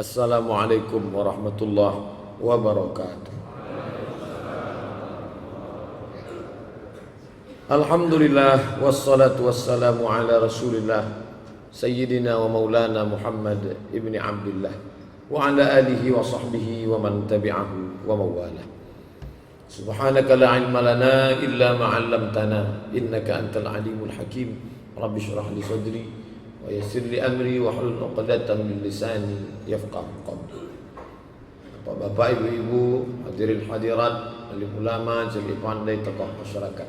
Assalamualaikum warahmatullahi wabarakatuh. Alhamdulillah wassalatu wassalamu ala Rasulillah Sayyidina wa maulana Muhammad ibni Abdullah wa ala alihi wa sahbihi wa man tabi'ahu wa mawala. Subhanaka la ilma lana illa ma 'allamtana innaka antal alimul hakim. Rabbi shrah li sadri wa yassir li amri wa hlul 'uqdatam min lisani yafqahu qawli. Bapak, ibu-ibu, hadirin hadirat, alim ulama, jeli pandai, tokoh masyarakat,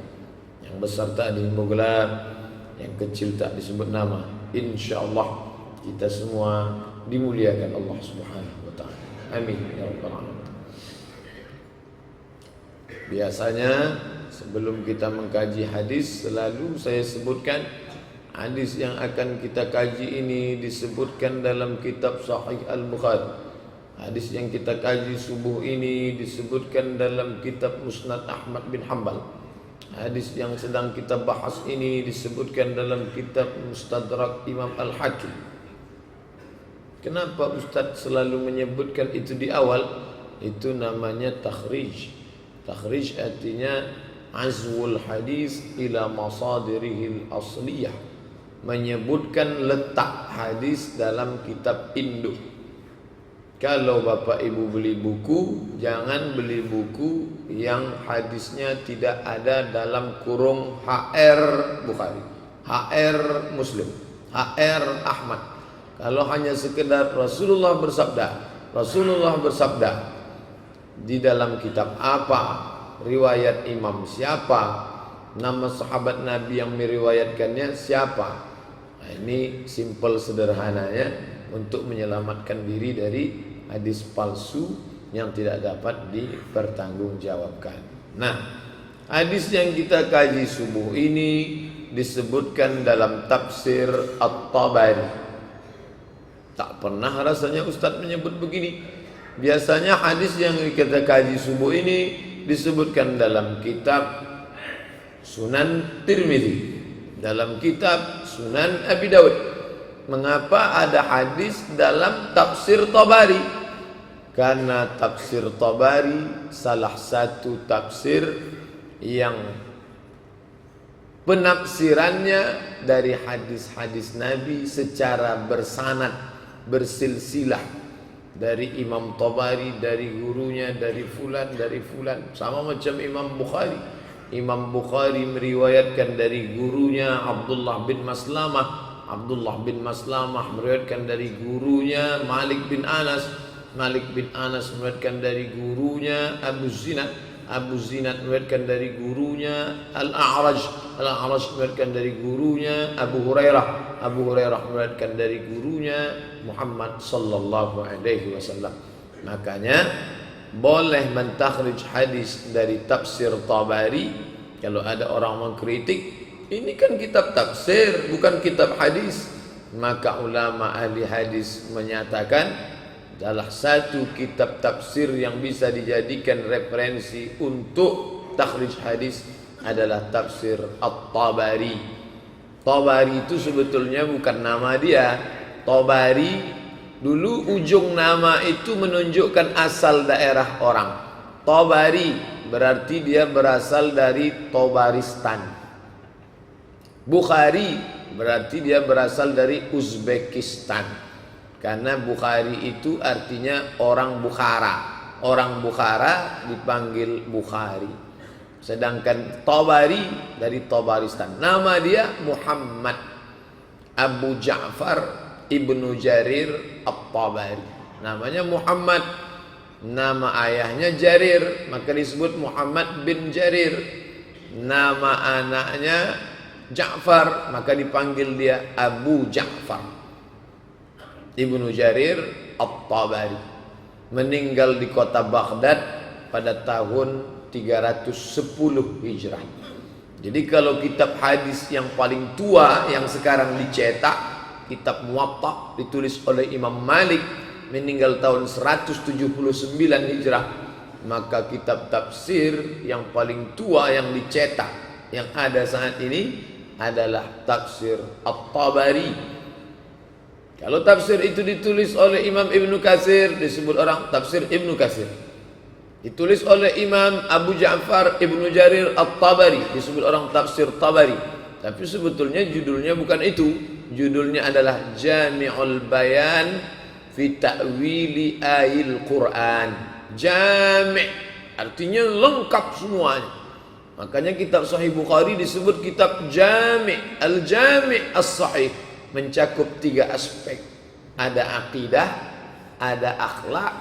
yang besar tak dihimbau gelar, yang kecil tak disebut nama. Insyaallah kita semua dimuliakan Allah Subhanahu wa taala. Amin ya rabbal alamin. Biasanya sebelum kita mengkaji hadis, selalu saya sebutkan hadis yang akan kita kaji ini disebutkan dalam kitab Sahih Al-Bukhari. Hadis yang kita kaji subuh ini disebutkan dalam kitab Musnad Ahmad bin Hanbal. Hadis yang sedang kita bahas ini disebutkan dalam kitab Mustadrak Imam Al-Hakim. Kenapa Ustaz selalu menyebutkan itu di awal? Itu namanya takhrij. Takhrij artinya azwul hadis ila masadirihil asliyah, menyebutkan letak hadis dalam kitab induk. Kalau Bapak Ibu beli buku, jangan beli buku yang hadisnya tidak ada dalam kurung HR Bukhari, HR Muslim, HR Ahmad. Kalau hanya sekedar Rasulullah bersabda di dalam kitab apa, riwayat imam siapa, nama sahabat Nabi yang meriwayatkannya siapa. Nah, ini simple sederhananya untuk menyelamatkan diri dari hadis palsu yang tidak dapat dipertanggungjawabkan. Nah, hadis yang kita kaji subuh ini disebutkan dalam tafsir At-Tabari. Tak pernah rasanya Ustaz menyebut begini. Biasanya hadis yang kita kaji subuh ini disebutkan dalam kitab Sunan Tirmidzi, dalam kitab Sunan Abi Dawud. Mengapa ada hadis dalam tafsir Tabari? Karena tafsir Tabari salah satu tafsir yang penafsirannya dari hadis-hadis Nabi secara bersanad, bersilsilah, dari Imam Tabari, dari gurunya, dari fulan, sama macam Imam Bukhari. Imam Bukhari meriwayatkan dari gurunya Abdullah bin Maslamah. Abdullah bin Maslamah meriwayatkan dari gurunya Malik bin Anas. Malik bin Anas meriwayatkan dari gurunya Abu Zinad. Abu Zinad meriwayatkan dari gurunya Al-A'raj. Al-A'raj meriwayatkan dari gurunya Abu Hurairah. Abu Hurairah meriwayatkan dari gurunya Muhammad sallallahu alaihi wasallam. Makanya boleh mentakhrij hadis dari tafsir Tabari. Kalau ada orang mengkritik, ini kan kitab tafsir, bukan kitab hadis. Maka ulama ahli hadis menyatakan salah satu kitab tafsir yang bisa dijadikan referensi untuk takhrij hadis adalah tafsir At-Tabari. Tabari itu sebetulnya bukan nama dia. Tabari dulu ujung nama itu menunjukkan asal daerah orang. Tabari berarti dia berasal dari Tabaristan. Bukhari berarti dia berasal dari Uzbekistan. Karena Bukhari itu artinya orang Bukhara. Orang Bukhara dipanggil Bukhari. Sedangkan Tabari dari Tabaristan. Nama dia Muhammad Abu Ja'far Ibnu Jarir At-Tabari. Namanya Muhammad, nama ayahnya Jarir, maka disebut Muhammad bin Jarir. Nama anaknya Ja'far, maka dipanggil dia Abu Ja'far Ibnu Jarir At-Tabari. Meninggal di kota Baghdad pada tahun 310 Hijrah. Jadi kalau kitab hadis yang paling tua yang sekarang dicetak, kitab Muwatta, ditulis oleh Imam Malik, meninggal tahun 179 Hijrah. Maka kitab tafsir yang paling tua yang dicetak yang ada saat ini adalah tafsir At-Tabari. Kalau tafsir itu ditulis oleh Imam Ibnu Katsir, disebut orang tafsir Ibnu Katsir. Ditulis oleh Imam Abu Ja'far Ibnu Jarir At-Tabari, disebut orang tafsir Tabari. Tapi sebetulnya judulnya bukan itu. Judulnya adalah Jami'ul Bayan fi Ta'wili Ayil Quran. Jami' artinya lengkap semuanya. Makanya kitab Sahih Bukhari disebut kitab Jami'. Al-Jami' As-Sahih, mencakup 3 aspek. Ada akidah, ada akhlak,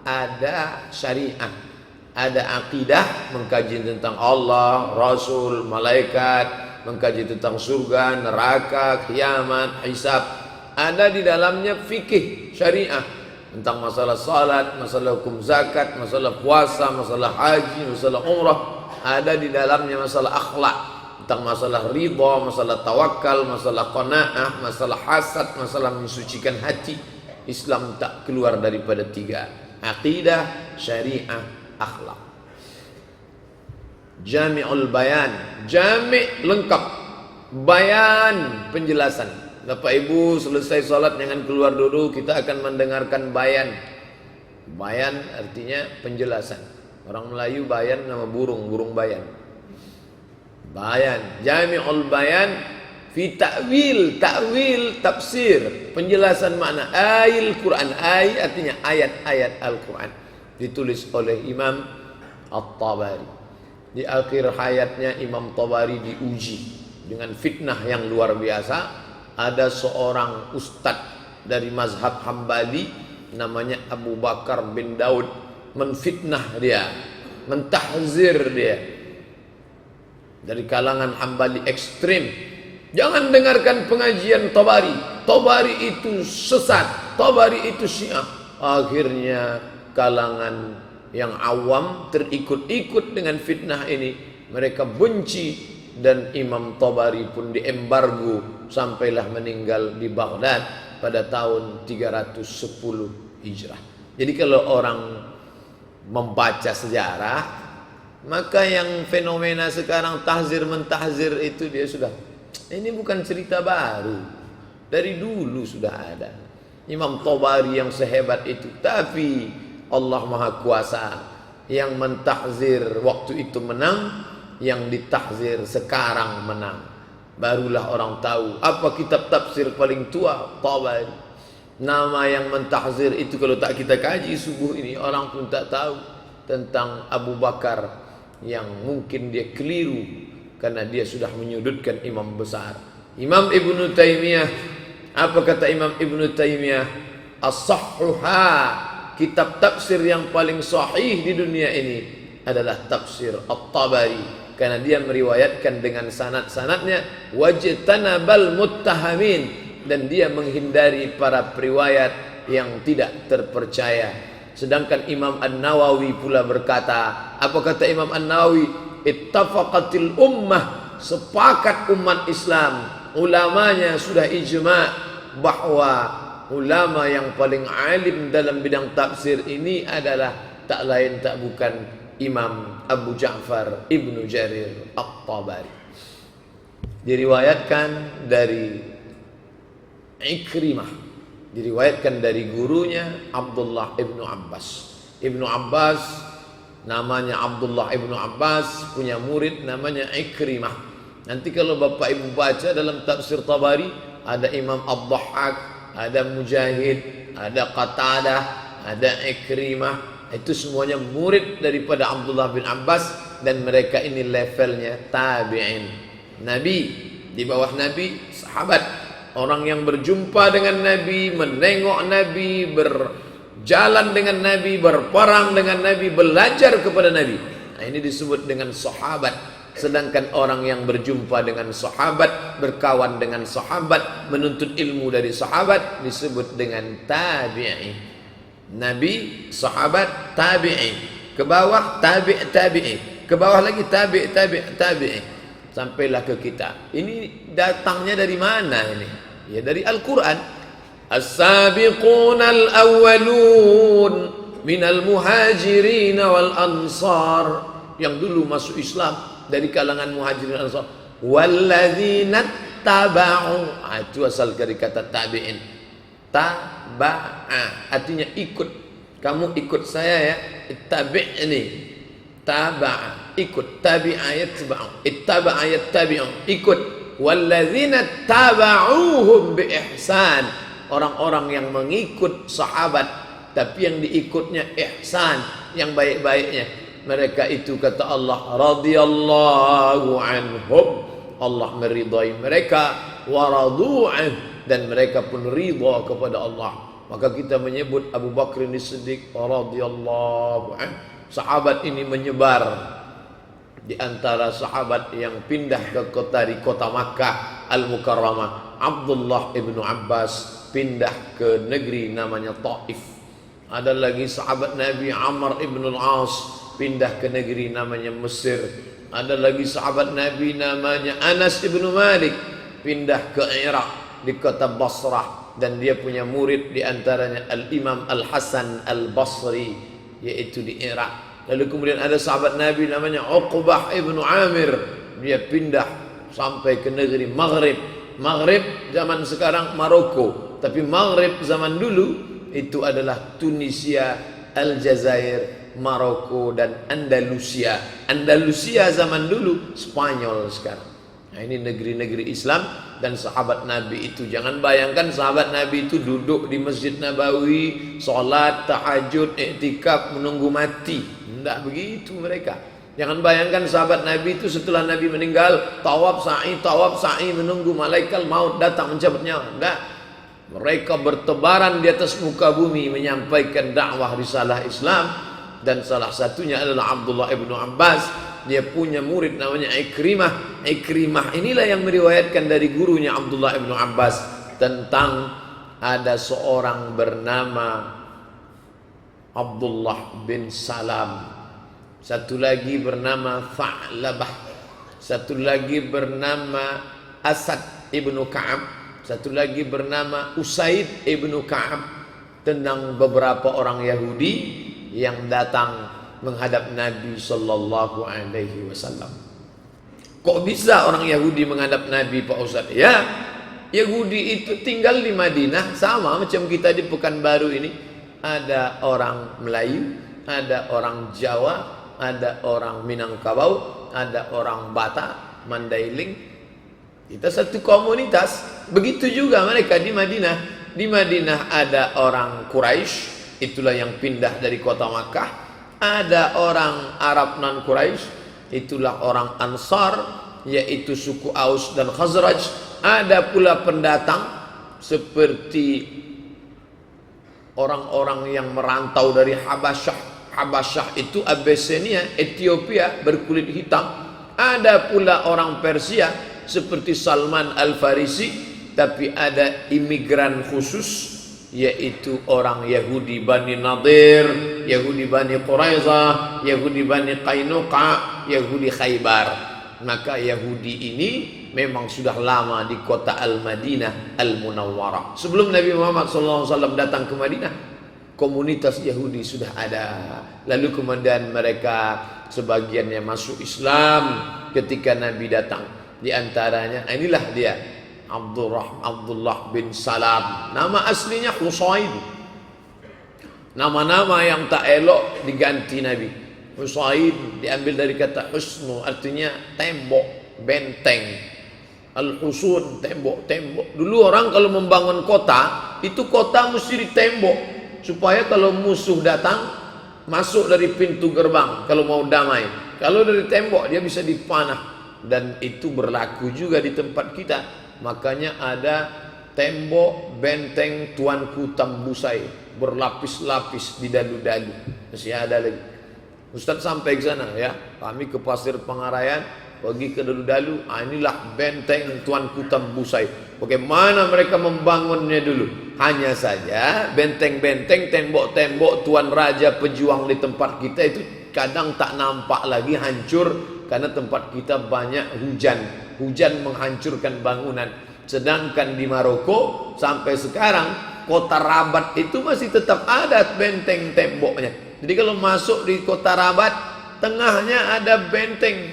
ada syariah. Ada akidah, mengkaji tentang Allah, Rasul, malaikat, mengkaji tentang surga, neraka, kiamat, hisab. Ada di dalamnya fikih syariah tentang masalah salat, masalah hukum zakat, masalah puasa, masalah haji, masalah umrah. Ada di dalamnya masalah akhlak, tentang masalah ridha, masalah tawakal, masalah qanaah, masalah hasad, masalah mensucikan hati. Islam tak keluar daripada 3: akidah, syariah, akhlak. Jami'ul Bayan, jami' lengkap, bayan penjelasan. Bapak Ibu selesai salat jangan keluar dulu, kita akan mendengarkan bayan. Bayan artinya penjelasan. Orang Melayu bayan nama burung, burung bayan. Bayan, Jami'ul Bayan fi ta'wil, ta'wil tafsir, penjelasan makna ayil Quran. Ay artinya ayat-ayat Al-Quran. Ditulis oleh Imam At-Tabari. Di akhir hayatnya Imam Tabari diuji dengan fitnah yang luar biasa. Ada seorang ustadz dari mazhab Hambali namanya Abu Bakar bin Daud, menfitnah dia, mentahzir dia dari kalangan Hambali ekstrim. Jangan dengarkan pengajian Tabari, Tabari itu sesat, Tabari itu Syiah. Akhirnya kalangan yang awam terikut-ikut dengan fitnah ini, mereka benci, dan Imam Tabari pun diembargo sampailah meninggal di Baghdad pada tahun 310 Hijrah. Jadi kalau orang membaca sejarah, maka yang fenomena sekarang tahzir mentahzir itu dia sudah, ini bukan cerita baru, dari dulu sudah ada Imam Tabari yang sehebat itu. Tapi Allah Maha Kuasa, yang mentahzir waktu itu menang, yang ditahzir sekarang menang. Barulah orang tahu apa kitab tafsir paling tua, Tabari. Nama yang mentahzir itu kalau tak kita kaji subuh ini, orang pun tak tahu tentang Abu Bakar yang mungkin dia keliru karena dia sudah menyudutkan imam besar. Imam Ibnu Taimiyah, apa kata Imam Ibnu Taimiyah? As-sahhuha, kitab tafsir yang paling sahih di dunia ini adalah tafsir At-Tabari, karena dia meriwayatkan dengan sanad-sanadnya, wajtanabal muttahamin, dan dia menghindari para periwayat yang tidak terpercaya. Sedangkan Imam An-Nawawi pula berkata, apa kata Imam An-Nawawi? Ittafaqatil ummah, sepakat umat Islam, ulamanya sudah ijma' bahwa ulama yang paling alim dalam bidang tafsir ini adalah tak lain tak bukan Imam Abu Ja'far Ibnu Jarir At-Tabari. Diriwayatkan dari Ikrimah, diriwayatkan dari gurunya Abdullah Ibnu Abbas. Ibnu Abbas namanya Abdullah Ibnu Abbas, punya murid namanya Ikrimah. Nanti kalau Bapak Ibu baca dalam tafsir Tabari, ada Imam Ad-Dhahhak, ada Mujahid, ada Qatadah, ada Ikrimah. Itu semuanya murid daripada Abdullah bin Abbas, dan mereka ini levelnya tabi'in. Nabi, di bawah Nabi, sahabat. Orang yang berjumpa dengan Nabi, menengok Nabi, berjalan dengan Nabi, berperang dengan Nabi, belajar kepada Nabi. Nah, ini disebut dengan sahabat. Sedangkan orang yang berjumpa dengan sahabat, berkawan dengan sahabat, menuntut ilmu dari sahabat, disebut dengan tabi'i. Nabi, sahabat, tabi'i. Ke bawah tabi'i, ke bawah lagi tabi'i. Sampailah ke kita. Ini datangnya dari mana ini? Ya dari Al-Quran. As-sabiquna al-awwalun minal muhajirin wal ansar, yang dulu masuk Islam dari kalangan muhajirin dan ansar. Walladzina taba'u, itu asal dari kata tabi'in. Taba'a artinya ikut. Kamu ikut saya ya. Ittabi'ni. Taba'a ikut. Tabi'a yatba'u. Ittaba'a yattabi'u ikut. Walladzina taba'uhum bi ihsan. Orang-orang yang mengikut sahabat tapi yang diikutnya ihsan, yang baik-baiknya. Mereka itu kata Allah radhiyallahu anhum. Allah meridai mereka wa radu'an, dan mereka pun ridha kepada Allah. Maka kita menyebut Abu Bakr As-Siddiq radhiyallahu anhu. Sahabat ini menyebar di antara sahabat yang pindah ke kota Makkah Al-Mukarramah. Abdullah ibnu Abbas pindah ke negeri namanya Taif. Ada lagi sahabat Nabi Amr ibn al-As pindah ke negeri namanya Mesir. Ada lagi sahabat Nabi namanya Anas ibn Malik pindah ke Irak di kota Basrah, dan dia punya murid di antaranya Al-Imam Al-Hasan Al-Basri yaitu di Irak. Lalu kemudian ada sahabat Nabi namanya Uqbah ibn Amir, dia pindah sampai ke negeri Maghrib. Maghrib zaman sekarang Maroko, tapi Maghrib zaman dulu itu adalah Tunisia, Aljazair, Maroko dan Andalusia. Andalusia zaman dulu Spanyol sekarang. Nah, ini negeri-negeri Islam dan sahabat Nabi itu. Jangan bayangkan sahabat Nabi itu duduk di Masjid Nabawi, sholat, tahajud, iktikaf, menunggu mati. Tidak begitu mereka. Jangan bayangkan sahabat Nabi itu setelah Nabi meninggal tawaf sa'i menunggu malaikat maut datang mencabut nyawa. Tidak. Mereka bertebaran di atas muka bumi menyampaikan dakwah risalah Islam. Dan salah satunya adalah Abdullah ibnu Abbas. Dia punya murid namanya Ikrimah. Ikrimah inilah yang meriwayatkan dari gurunya Abdullah ibnu Abbas tentang ada seorang bernama Abdullah bin Salam, satu lagi bernama Tha'labah, satu lagi bernama Asad ibnu Ka'ab, satu lagi bernama Usaid ibnu Ka'ab, tentang beberapa orang Yahudi yang datang menghadap Nabi sallallahu alaihi wasallam. Kok bisa orang Yahudi menghadap Nabi, Pak Ustaz? Ya, Yahudi itu tinggal di Madinah sama macam kita di Pekanbaru ini. Ada orang Melayu, ada orang Jawa, ada orang Minangkabau, ada orang Batak, Mandailing. Kita satu komunitas. Begitu juga mereka di Madinah. Di Madinah ada orang Quraisy, itulah yang pindah dari kota Makkah. Ada orang Arab non Quraisy, itulah orang Ansar, yaitu suku Aus dan Khazraj. Ada pula pendatang seperti orang-orang yang merantau dari Habasyah. Habasyah itu Abyssinia, Ethiopia, berkulit hitam. Ada pula orang Persia seperti Salman Al-Farisi, tapi ada imigran khusus yaitu orang Yahudi Bani Nadir, Yahudi Bani Quraizah, Yahudi Bani Qainuqa, Yahudi Khaybar. Maka Yahudi ini memang sudah lama di kota Al-Madinah Al-Munawwarah. Sebelum Nabi Muhammad SAW datang ke Madinah, komunitas Yahudi sudah ada. Lalu kemudian mereka sebagiannya masuk Islam ketika Nabi datang. Di antaranya inilah dia Abdullah bin Salam. Nama aslinya Husaid. Nama-nama yang tak elok diganti Nabi. Husaid diambil dari kata husnu, artinya tembok, benteng. Al-husun, tembok-tembok. Dulu orang kalau membangun kota, itu kota mesti ditembok supaya kalau musuh datang masuk dari pintu gerbang kalau mau damai. Kalau dari tembok dia bisa dipanah. Dan itu berlaku juga di tempat kita. Makanya ada tembok benteng Tuanku Tambusai berlapis-lapis di dalu-dalu. Masih ada lagi. Ustaz sampai ke sana ya. Kami ke Pasir Pangarayan, pergi ke dalu-dalu. Inilah benteng Tuanku Tambusai. Bagaimana mereka membangunnya dulu? Hanya saja benteng-benteng, tembok-tembok Tuan Raja pejuang di tempat kita itu kadang tak nampak lagi, hancur karena tempat kita banyak hujan. Hujan menghancurkan bangunan. Sedangkan di Maroko sampai sekarang kota Rabat itu masih tetap ada benteng temboknya. Jadi kalau masuk di kota Rabat, tengahnya ada benteng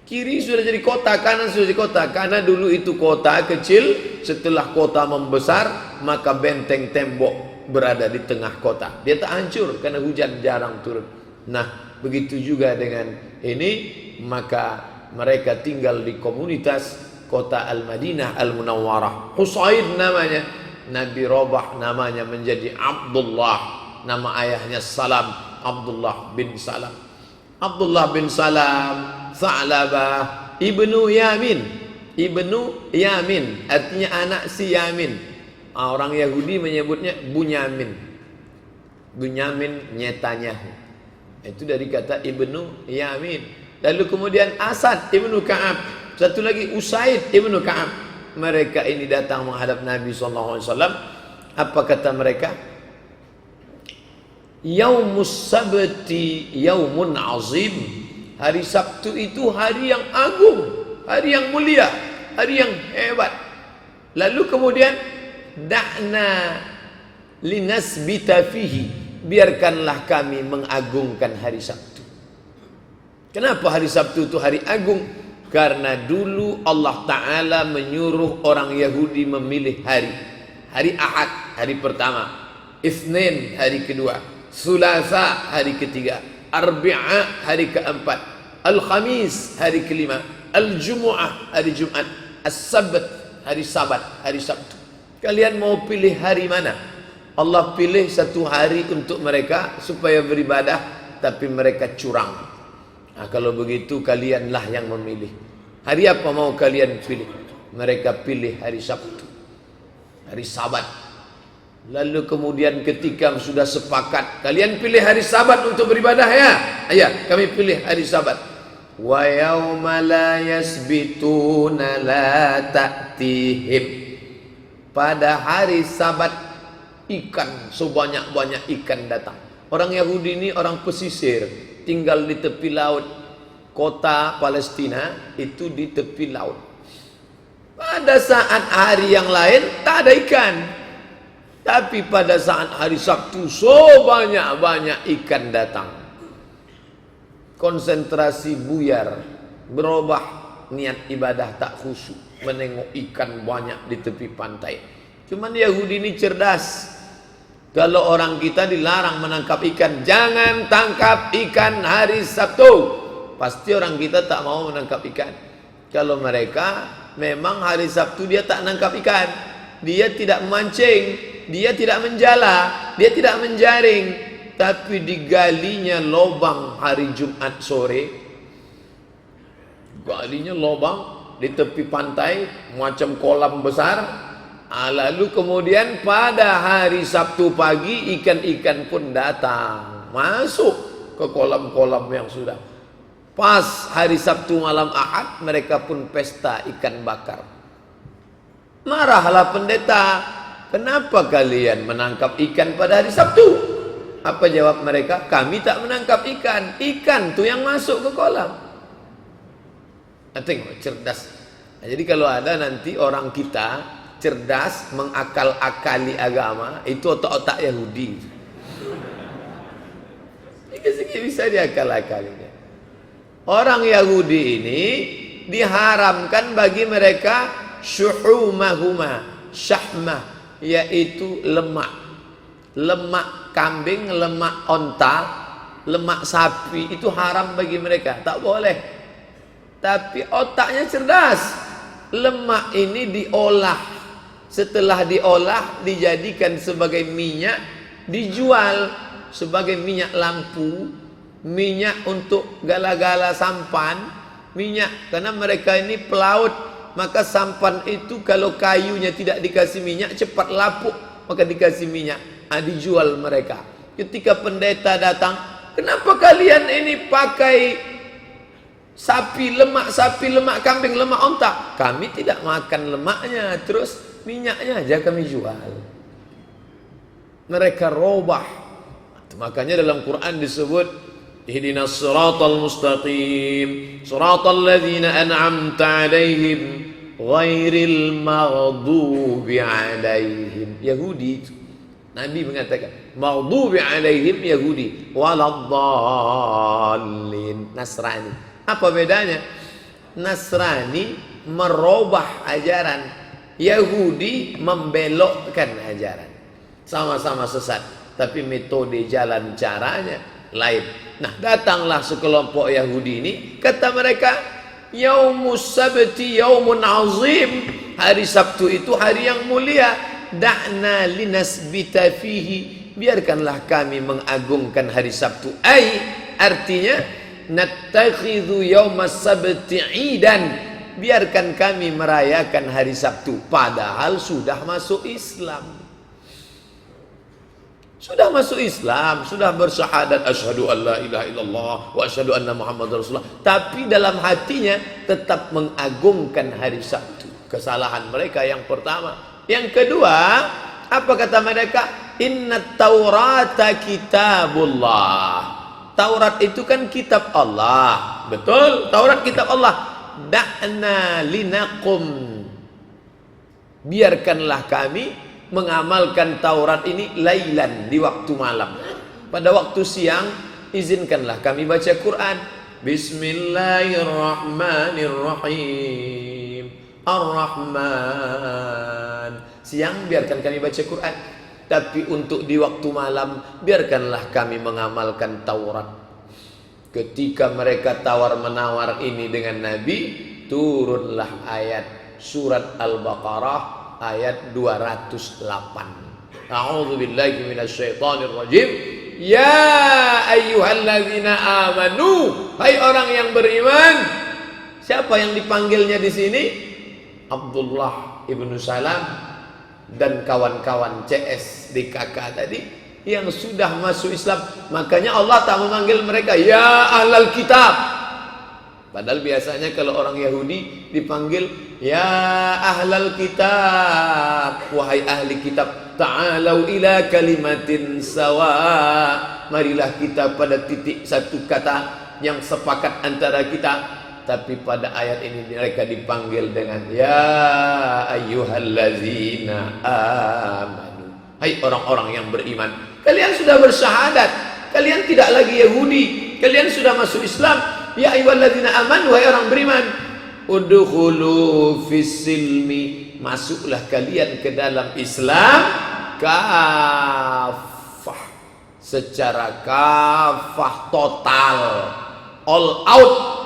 Kiri sudah jadi kota, kanan sudah jadi kota. Karena dulu itu kota kecil, setelah kota membesar, maka benteng tembok berada di tengah kota. Dia tak hancur karena hujan jarang turun. Nah, begitu juga dengan ini, maka mereka tinggal di komunitas kota Al-Madinah Al-Munawwarah. Husaid namanya, Nabi Robah namanya menjadi Abdullah. Nama ayahnya Salam, Abdullah bin Salam. Abdullah bin Salam Tha'labah ibnu Yamin. Ibnu Yamin artinya anak si Yamin. Orang Yahudi menyebutnya Bunyamin. Bunyamin Netanyahu. Itu dari kata ibnu Yamin. Lalu kemudian Asad ibnu Ka'ab. Satu lagi Usaid ibnu Ka'ab. Mereka ini datang menghadap Nabi SAW. Apa kata mereka? Yaumus sabti yaumun azim. Hari Sabtu itu hari yang agung, hari yang mulia, hari yang hebat. Lalu kemudian da'na linasbita fihi, biarkanlah kami mengagungkan hari Sabtu. Kenapa hari Sabtu itu hari agung? Karena dulu Allah Ta'ala menyuruh orang Yahudi memilih hari. Hari Ahad, hari pertama. Itsnin, hari kedua. Sulasa, hari ketiga. Arbi'a, hari keempat. Al-Khamis, hari kelima. Al-Jumu'ah, hari Jumat. As-Sabt, hari Sabat, hari Sabtu. Kalian mau pilih hari mana? Allah pilih satu hari untuk mereka supaya beribadah, tapi mereka curang. Nah, kalau begitu kalianlah yang memilih. Hari apa mau kalian pilih? Mereka pilih hari Sabtu, hari Sabat. Lalu kemudian ketika sudah sepakat, kalian pilih hari Sabat untuk beribadah ya? Ayah, kami pilih hari Sabat. Wa yauma la yasbituna la ta'tihim. Pada hari Sabat ikan, sebanyak-banyak ikan datang. Orang Yahudi ini orang pesisir, tinggal di tepi laut. Kota Palestina itu di tepi laut. Pada saat hari yang lain tak ada ikan. Tapi pada saat hari Sabtu sebanyak-banyak ikan datang. Konsentrasi buyar, berubah niat ibadah tak khusyuk, menengok ikan banyak di tepi pantai. Cuman Yahudi ini cerdas. Kalau orang kita dilarang menangkap ikan, jangan tangkap ikan hari Sabtu. Pasti orang kita tak mau menangkap ikan. Kalau mereka memang hari Sabtu dia tak menangkap ikan, dia tidak memancing, dia tidak menjala, dia tidak menjaring, tapi digalinya lobang hari Jumat sore. Galinya lobang di tepi pantai macam kolam besar. Lalu kemudian pada hari Sabtu pagi ikan-ikan pun datang masuk ke kolam-kolam yang sudah. Pas hari Sabtu malam Ahad mereka pun pesta ikan bakar. Marahlah pendeta, kenapa kalian menangkap ikan pada hari Sabtu? Apa jawab mereka? Kami tak menangkap ikan. Ikan tuh yang masuk ke kolam. Tengok, cerdas. Nah, jadi kalau ada nanti orang kita cerdas mengakal-akali agama, itu otak-otak Yahudi. Ini bisa diakal-akalinya. Orang Yahudi ini diharamkan bagi mereka syuhumahuma, syahmah, yaitu lemak. Lemak kambing, lemak onta, lemak sapi itu haram bagi mereka, tak boleh. Tapi otaknya cerdas. Lemak ini diolah. Setelah diolah dijadikan sebagai minyak, dijual sebagai minyak lampu, minyak untuk gala-gala sampan, minyak karena mereka ini pelaut, maka sampan itu kalau kayunya tidak dikasih minyak cepat lapuk, maka dikasih minyak, dijual mereka. Ketika pendeta datang, kenapa kalian ini pakai sapi, lemak kambing, lemak onta? Kami tidak makan lemaknya, terus minyaknya aja kami jual. Mereka robah. Makanya dalam Quran disebut ihdinas siratal mustaqim siratal ladzina an'amta 'alaihim ghairil maghdubi 'alaihim. Yahudi itu Nabi mengatakan maghdubi 'alaihim Yahudi, waladdallin Nasrani. Apa bedanya? Nasrani merubah ajaran, Yahudi membelokkan ajaran. Sama-sama sesat, tapi metode jalan caranya lain. Nah, datanglah sekelompok Yahudi ini, kata mereka, Yaumus Sabti yaumun azim. Hari Sabtu itu hari yang mulia. Da'na linasbita fihi. Biarkanlah kami mengagungkan hari Sabtu. Artinya nattakhidhu yaumas sabti idan. Biarkan kami merayakan hari Sabtu, padahal sudah masuk Islam. Sudah masuk Islam, sudah bersyahadat asyhadu an la ilaha illallah wa asyhadu anna muhammadar rasulullah, tapi dalam hatinya tetap mengagungkan hari Sabtu. Kesalahan mereka yang pertama. Yang kedua, apa kata mereka? Inna taurata kitabullah. Taurat itu kan kitab Allah. Betul, Taurat kitab Allah. Da'na linakum. Biarkanlah kami mengamalkan Taurat ini lailan, di waktu malam. Pada waktu siang, izinkanlah kami baca Quran. Bismillahirrahmanirrahim. Ar-Rahman. Siang biarkan kami baca Quran. Tapi untuk di waktu malam, biarkanlah kami mengamalkan Taurat. Ketika mereka tawar-menawar ini dengan Nabi, turunlah ayat surat Al-Baqarah ayat 208. A'udzu billahi minasyaitonir rajim. Ya ayyuhalladzina amanu, hai orang yang beriman. Siapa yang dipanggilnya di sini? Abdullah ibnu Salam dan kawan-kawan CS DKK tadi yang sudah masuk Islam. Makanya Allah tak memanggil mereka ya ahlal kitab. Padahal biasanya kalau orang Yahudi dipanggil ya ahlal kitab, wahai ahli kitab, ta'alau ila kalimatin sawa. Marilah kita pada titik satu kata yang sepakat antara kita. Tapi pada ayat ini mereka dipanggil dengan ya ayyuhallazina amanu, hai orang-orang yang beriman. Kalian sudah bersyahadat, kalian tidak lagi Yahudi, kalian sudah masuk Islam. Ya ayyuhalladzina amanu, wahai orang beriman, udkhulu fis-silmi, masuklah kalian ke dalam Islam kafah, secara kafah, total, all out,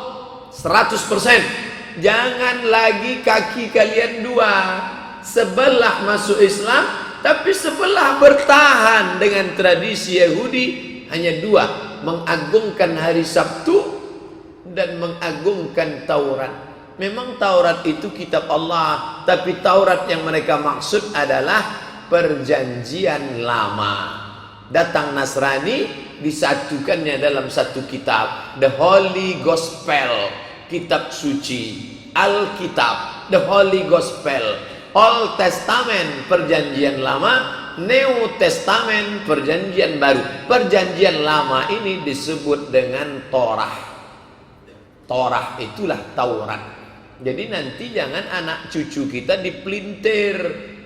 100%. Jangan lagi kaki kalian dua, sebelah masuk Islam, tapi sebelah bertahan dengan tradisi Yahudi. Hanya dua, mengagungkan hari Sabtu dan mengagungkan Taurat. Memang Taurat itu kitab Allah, tapi Taurat yang mereka maksud adalah perjanjian lama. Datang Nasrani, disatukannya dalam satu kitab, the Holy Gospel, kitab suci, Alkitab, the Holy Gospel, Old Testament, perjanjian lama, New Testament, perjanjian baru. Perjanjian lama ini disebut dengan Torah. Torah itulah Taurat. Jadi nanti jangan anak cucu kita dipelintir.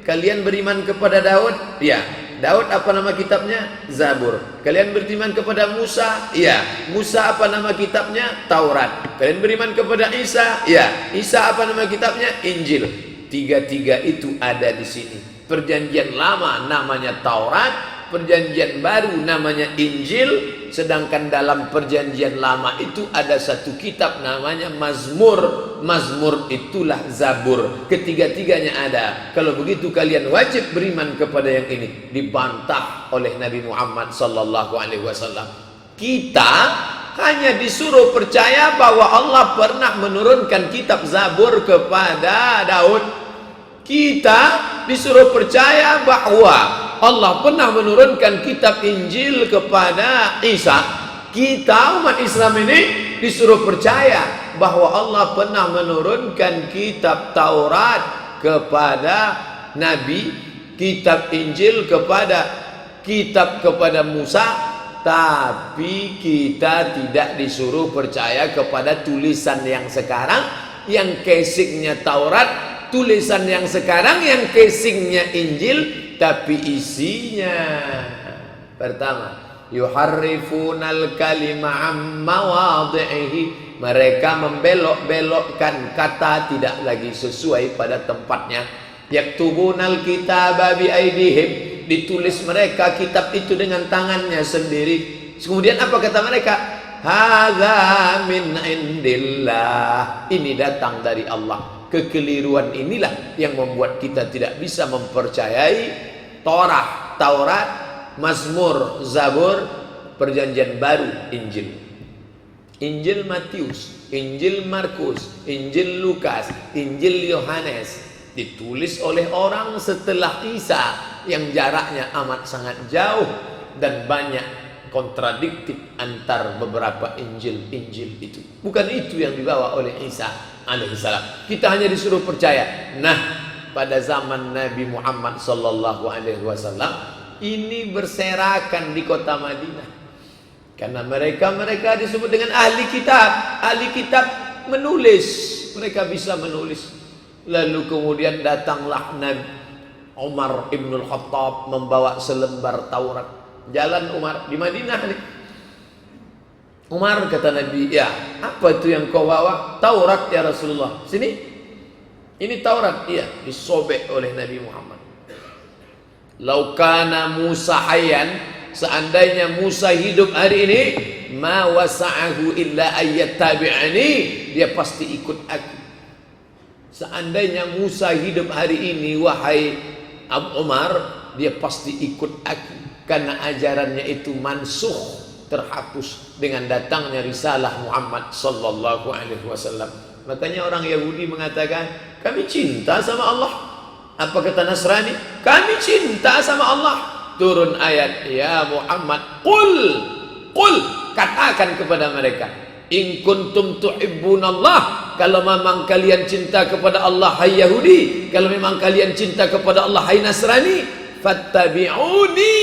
Kalian beriman kepada Daud? Ya. Daud apa nama kitabnya? Zabur. Kalian beriman kepada Musa? Ya. Musa apa nama kitabnya? Taurat. Kalian beriman kepada Isa? Ya. Isa apa nama kitabnya? Injil. Tiga-tiga itu ada di sini. Perjanjian lama namanya Taurat, perjanjian baru namanya Injil. Sedangkan dalam perjanjian lama itu ada satu kitab namanya Mazmur. Mazmur itulah Zabur. Ketiga-tiganya ada. Kalau begitu kalian wajib beriman kepada yang ini. Dibantah oleh Nabi Muhammad sallallahu alaihi wasallam. Kita hanya disuruh percaya bahwa Allah pernah menurunkan kitab Zabur kepada Daud. Kita disuruh percaya bahwa Allah pernah menurunkan kitab Injil kepada Isa. Kita umat Islam ini disuruh percaya bahwa Allah pernah menurunkan kitab Taurat kepada Nabi, kitab Injil kepada Musa, tapi kita tidak disuruh percaya kepada tulisan yang sekarang yang casingnya Taurat, tulisan yang sekarang yang casingnya Injil, tapi isinya pertama yuharrifunal kalima am mawadhihi, mereka membelok-belokkan kata tidak lagi sesuai pada tempatnya. Yaktubunal kitaba bi aidihim, ditulis mereka kitab itu dengan tangannya sendiri. Kemudian apa kata mereka? Hadza min indillah, ini datang dari Allah. Kekeliruan inilah yang membuat kita tidak bisa mempercayai Taurat, Mazmur, Zabur, Perjanjian Baru, Injil. Injil Matius, Injil Markus, Injil Lukas, Injil Yohanes ditulis oleh orang setelah Isa yang jaraknya amat sangat jauh dan banyak kontradiktif antar beberapa Injil itu. Bukan itu yang dibawa oleh Isa alaihissalam. Kita hanya disuruh percaya. Nah, pada zaman Nabi Muhammad sallallahu alaihi wasallam ini berserakan di kota Madinah. Karena mereka disebut dengan ahli kitab. Ahli kitab menulis, mereka bisa menulis. Lalu kemudian datanglah Nabi Umar ibn al-Khattab membawa selembar Taurat. Jalan Umar di Madinah nih. Umar kata Nabi, ya apa itu yang kau bawa? Taurat ya Rasulullah. Sini, ini Taurat. Iya, disobek oleh Nabi Muhammad. Laukana Musa hayyan, seandainya Musa hidup hari ini, ma wasa'ahu illa ayyattabi'ani, dia pasti ikut aku. Seandainya Musa hidup hari ini, wahai Abu Umar, dia pasti ikut aku, karena ajarannya itu mansukh, terhapus dengan datangnya risalah Muhammad sallallahu alaihi wasallam. Makanya orang Yahudi mengatakan, kami cinta sama Allah. Apa kata Nasrani? Kami cinta sama Allah. Turun ayat, ya Muhammad, qul, katakan kepada mereka, in kuntum tuhibbunallah, kalau memang kalian cinta kepada Allah hai Yahudi, kalau memang kalian cinta kepada Allah hai Nasrani, fattabi'uni,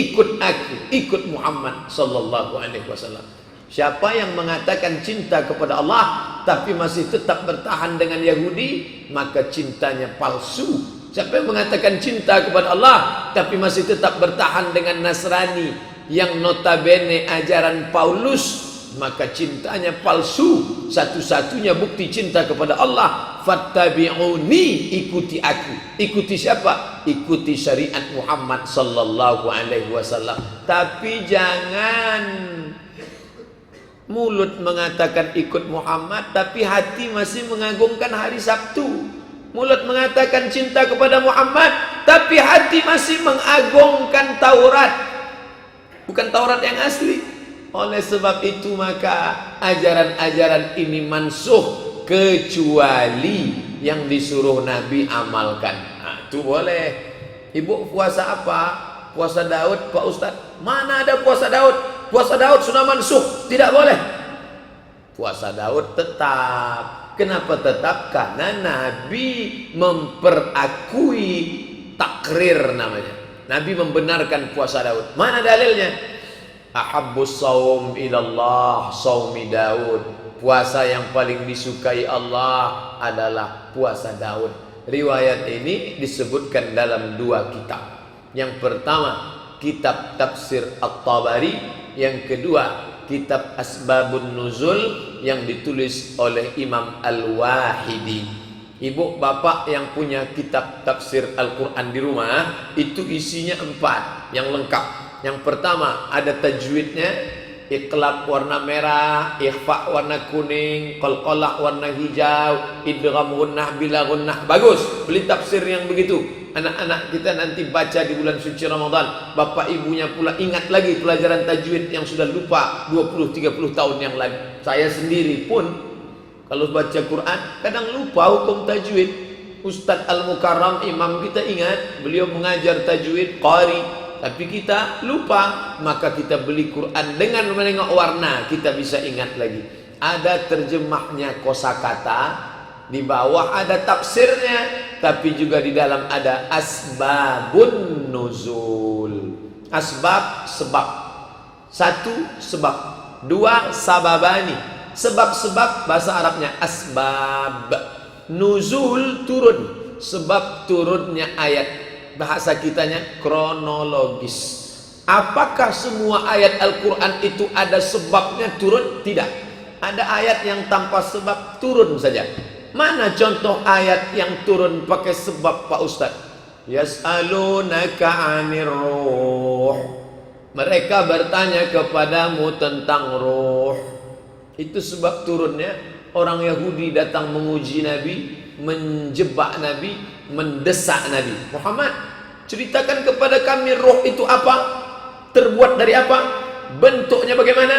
ikut aku, ikut Muhammad sallallahu alaihi wasallam. Siapa yang mengatakan cinta kepada Allah tapi masih tetap bertahan dengan Yahudi, maka cintanya palsu. Siapa yang mengatakan cinta kepada Allah tapi masih tetap bertahan dengan Nasrani yang notabene ajaran Paulus, maka cintanya palsu. Satu-satunya bukti cinta kepada Allah, fattabi'uni, ikuti aku. Ikuti siapa? Ikuti syariat Muhammad sallallahu alaihi wasallam. Tapi jangan mulut mengatakan ikut Muhammad tapi hati masih mengagungkan hari Sabtu. Mulut mengatakan cinta kepada Muhammad tapi hati masih mengagungkan Taurat, bukan Taurat yang asli. Oleh sebab itu maka ajaran-ajaran ini mansuh kecuali yang disuruh Nabi amalkan. Nah, itu boleh. Ibu puasa apa? Puasa Daud, Pak Ustadz. Mana ada puasa Daud? Puasa Daud sudah mansuh, tidak boleh. Puasa Daud tetap. Kenapa tetap? Karena Nabi memperakui takrir namanya. Nabi membenarkan puasa Daud. Mana dalilnya? Ahabbus saum ilallah saumi Daud. Puasa yang paling disukai Allah adalah puasa Daud. Riwayat ini disebutkan dalam dua kitab. Yang pertama, kitab tafsir At-Tabari. Yang kedua, kitab Asbabun Nuzul yang ditulis oleh Imam Al-Wahidi. Ibu bapak yang punya kitab tafsir Al-Quran di rumah, itu isinya 4 yang lengkap. Yang pertama ada tajwidnya, iqlab warna merah, ikhfa warna kuning, qalqalah warna hijau, idgham gunnah bila gunnah. Bagus, beli tafsir yang begitu. Anak-anak kita nanti baca di bulan suci Ramadan. Bapak ibunya pula ingat lagi pelajaran tajwid yang sudah lupa 20-30 tahun yang lalu. Saya sendiri pun kalau baca Quran kadang lupa hukum tajwid. Ustadz Al-Mukarram imam kita ingat, beliau mengajar tajwid qari. Tapi kita lupa, maka kita beli Quran dengan menengok warna, kita bisa ingat lagi. Ada terjemahnya kosakata, di bawah ada tafsirnya, tapi juga di dalam ada asbabun nuzul. Asbab, sebab. 1 sebab, 2 sababani. Sebab-sebab bahasa Arabnya asbab. Nuzul turun, sebab turunnya ayat. Bahasa kitanya kronologis. Apakah semua ayat Al-Quran itu ada sebabnya turun? Tidak. ada ayat yang tanpa sebab turun saja. Mana contoh ayat yang turun pakai sebab Pak Ustaz? Yas'alunaka 'anir ruh. Mereka bertanya kepadamu tentang ruh. Itu sebab turunnya. Orang Yahudi datang menguji Nabi, menjebak Nabi, mendesak Nabi. Muhammad, ceritakan kepada kami ruh itu apa? Terbuat dari apa? Bentuknya bagaimana?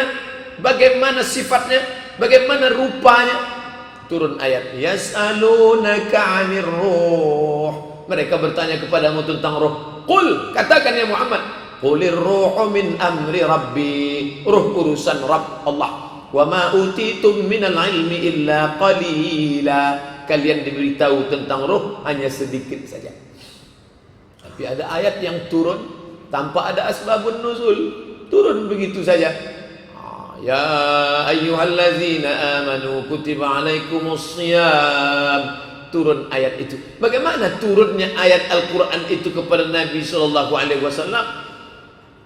Bagaimana sifatnya? Bagaimana rupanya? Turun ayat Yas'alunaka 'anir ruh. Mereka bertanya kepadamu tentang ruh. Qul, katakan ya Muhammad, qulir ruhu min amri rabbi. Ruh urusan Rabb Allah. Wa ma utitum minal ilmi illa qalila. Kalian diberitahu tentang ruh hanya sedikit saja. Tapi ada ayat yang turun tanpa ada asbabun nuzul. Turun begitu saja. Ya ayyuhallazina amanu kutiba alaikumus shiyam. Turun ayat itu. Bagaimana turunnya ayat Al-Quran itu kepada Nabi SAW?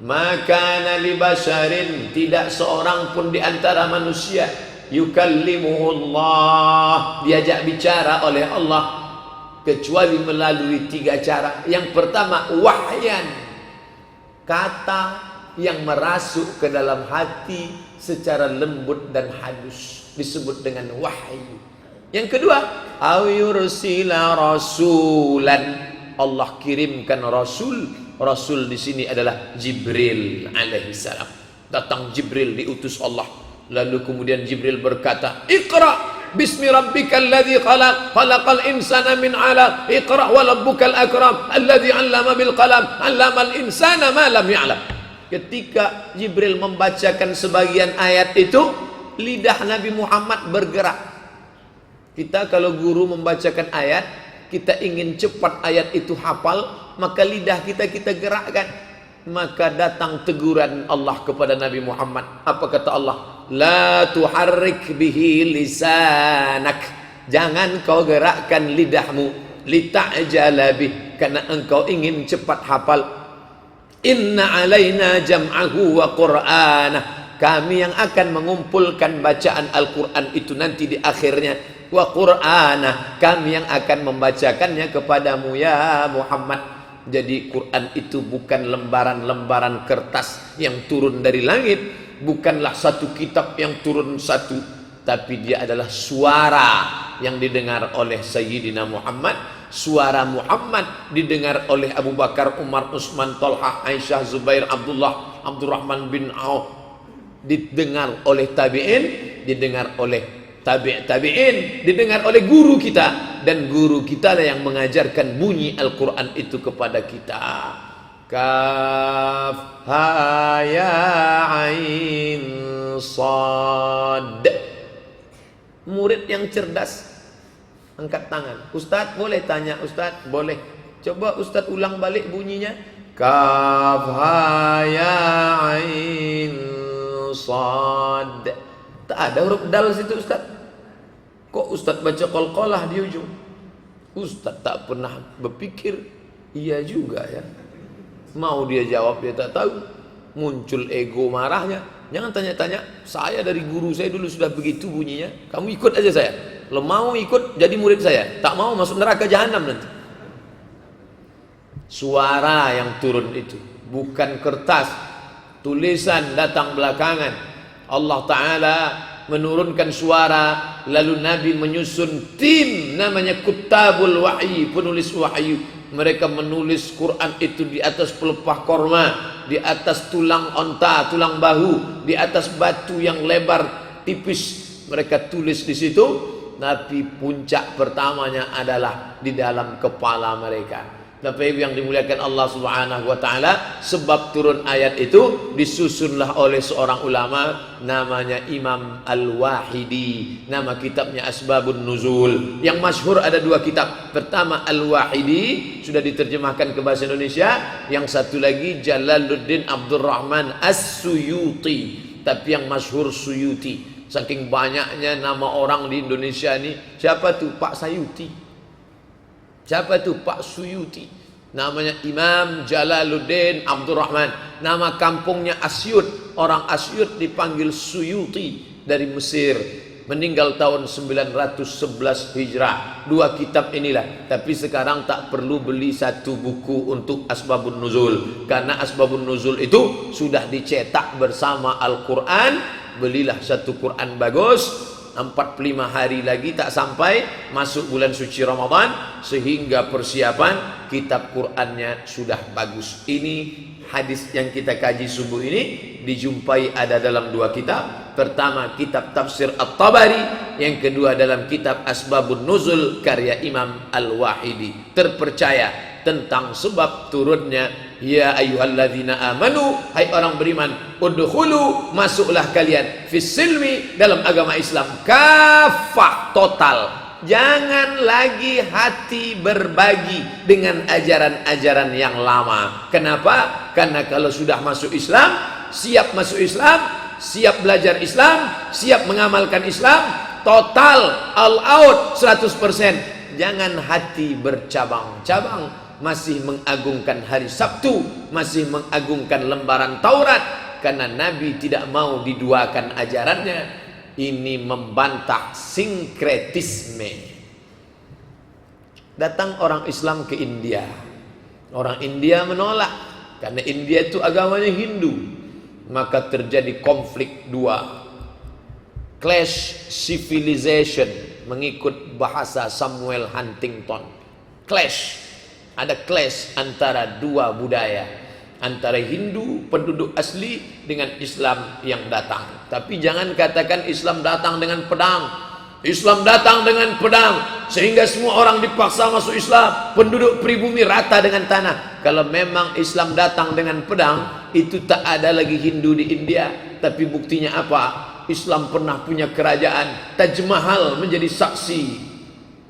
Maka li basharin, tidak seorang pun di antara manusia, yukallimuhullah, diajak bicara oleh Allah, kecuali melalui 3 cara. Yang pertama, wahyan, kata yang merasuk ke dalam hati secara lembut dan halus, disebut dengan wahyu. Yang kedua, aw yursila rasulan, Allah kirimkan rasul. Rasul di sini adalah Jibril alaihi salam. Datang Jibril, diutus Allah. Lalu kemudian Jibril berkata, Iqra bismi rabbikal ladzi khalaq, khalaqal insana min 'alaq, Iqra wa rabbukal akram, alladzi 'allama bil qalam, 'allamal insana ma lam ya'lam. Ketika Jibril membacakan sebagian ayat itu, lidah Nabi Muhammad bergerak. Kita kalau guru membacakan ayat, kita ingin cepat ayat itu hafal, maka lidah kita gerakkan. Maka datang teguran Allah kepada Nabi Muhammad. Apa kata Allah? La tuharrik bihi lisanak. Jangan kau gerakkan lidahmu, lita'jala bih, karena engkau ingin cepat hafal. Inna alaina jam'ahu wa qur'anah. Kami yang akan mengumpulkan bacaan Al-Quran itu nanti di akhirnya. Wa qur'anah, kami yang akan membacakannya kepadamu ya Muhammad. Jadi Quran itu bukan lembaran-lembaran kertas yang turun dari langit, bukanlah satu kitab yang turun satu, tapi dia adalah suara yang didengar oleh Sayyidina Muhammad. Suara Muhammad didengar oleh Abu Bakar, Umar, Utsman, Talha, Aisyah, Zubair, Abdullah, Abdurrahman bin Auf. Didengar oleh tabi'in, didengar oleh tabi'in, didengar oleh guru kita, dan guru kita lah yang mengajarkan bunyi Al-Quran itu kepada kita. Kaf ha ya ain sad. Murid yang cerdas angkat tangan. Ustadz boleh tanya? Ustadz boleh. Coba Ustadz ulang balik bunyinya. Kaf ha ya ain sad. Tak ada huruf dal situ Ustaz. Kok Ustaz baca qalqalah di ujung? Ustaz tak pernah berpikir iya juga ya. Mau dia jawab dia tak tahu. Muncul ego marahnya. Jangan tanya-tanya. Saya dari guru saya dulu sudah begitu bunyinya. Kamu ikut aja saya. Kalau mau ikut jadi murid saya. Tak mau masuk neraka jahanam nanti. Suara yang turun itu, bukan kertas. Tulisan datang belakangan. Allah Ta'ala menurunkan suara, lalu Nabi menyusun tim namanya Kutabul Wahyi, penulis wahyu. Mereka menulis Quran itu di atas pelepah korma, di atas tulang onta, tulang bahu, di atas batu yang lebar tipis. Mereka tulis di situ, tapi puncak pertamanya adalah di dalam kepala mereka. Bapak Ibu yang dimuliakan Allah Subhanahu wa taala, sebab turun ayat itu disusunlah oleh seorang ulama namanya Imam Al-Wahidi. Nama kitabnya Asbabun Nuzul. Yang masyhur ada 2 kitab. Pertama Al-Wahidi sudah diterjemahkan ke bahasa Indonesia, yang satu lagi Jalaluddin Abdurrahman As-Suyuti. Tapi yang masyhur Suyuti. Saking banyaknya nama orang di Indonesia ini, siapa tuh Pak Sayuti? Siapa itu Pak Suyuti? Namanya Imam Jalaluddin Abdurrahman. Nama kampungnya Asyut. Orang Asyut dipanggil Suyuti dari Mesir. Meninggal tahun 911 Hijrah. 2 kitab inilah. Tapi sekarang tak perlu beli 1 buku untuk Asbabun Nuzul. Karena Asbabun Nuzul itu sudah dicetak bersama Al-Quran. Belilah 1 Quran bagus. 45 hari lagi tak sampai masuk bulan suci Ramadan, sehingga persiapan kitab Qur'annya sudah bagus. Ini hadis yang kita kaji subuh ini dijumpai ada dalam 2 kitab. Pertama kitab Tafsir At-Tabari, yang kedua dalam kitab Asbabun Nuzul karya Imam Al-Wahidi. Terpercaya tentang sebab turunnya ya ayyuhalladzina amanu, hai orang beriman, udkhulu, masuklah kalian, fis-silmi, dalam agama Islam, kafah, total. Jangan lagi hati berbagi dengan ajaran-ajaran yang lama. Kenapa? Karena kalau sudah masuk Islam, siap masuk Islam, siap belajar Islam, siap mengamalkan Islam, total, all out, 100%. Jangan hati bercabang-cabang, masih mengagungkan hari Sabtu, masih mengagungkan lembaran Taurat, karena Nabi tidak mau diduakan ajarannya. Ini membantah sinkretisme. Datang orang Islam ke India. Orang India menolak, karena India itu agamanya Hindu. Maka terjadi konflik 2. Clash civilization, mengikut bahasa Samuel Huntington. Clash. Ada clash antara 2 budaya, antara Hindu penduduk asli dengan Islam yang datang. Tapi jangan katakan Islam datang dengan pedang. Islam datang dengan pedang sehingga semua orang dipaksa masuk Islam, penduduk pribumi rata dengan tanah. Kalau memang Islam datang dengan pedang, itu tak ada lagi Hindu di India. Tapi buktinya apa? Islam pernah punya kerajaan, Taj Mahal menjadi saksi.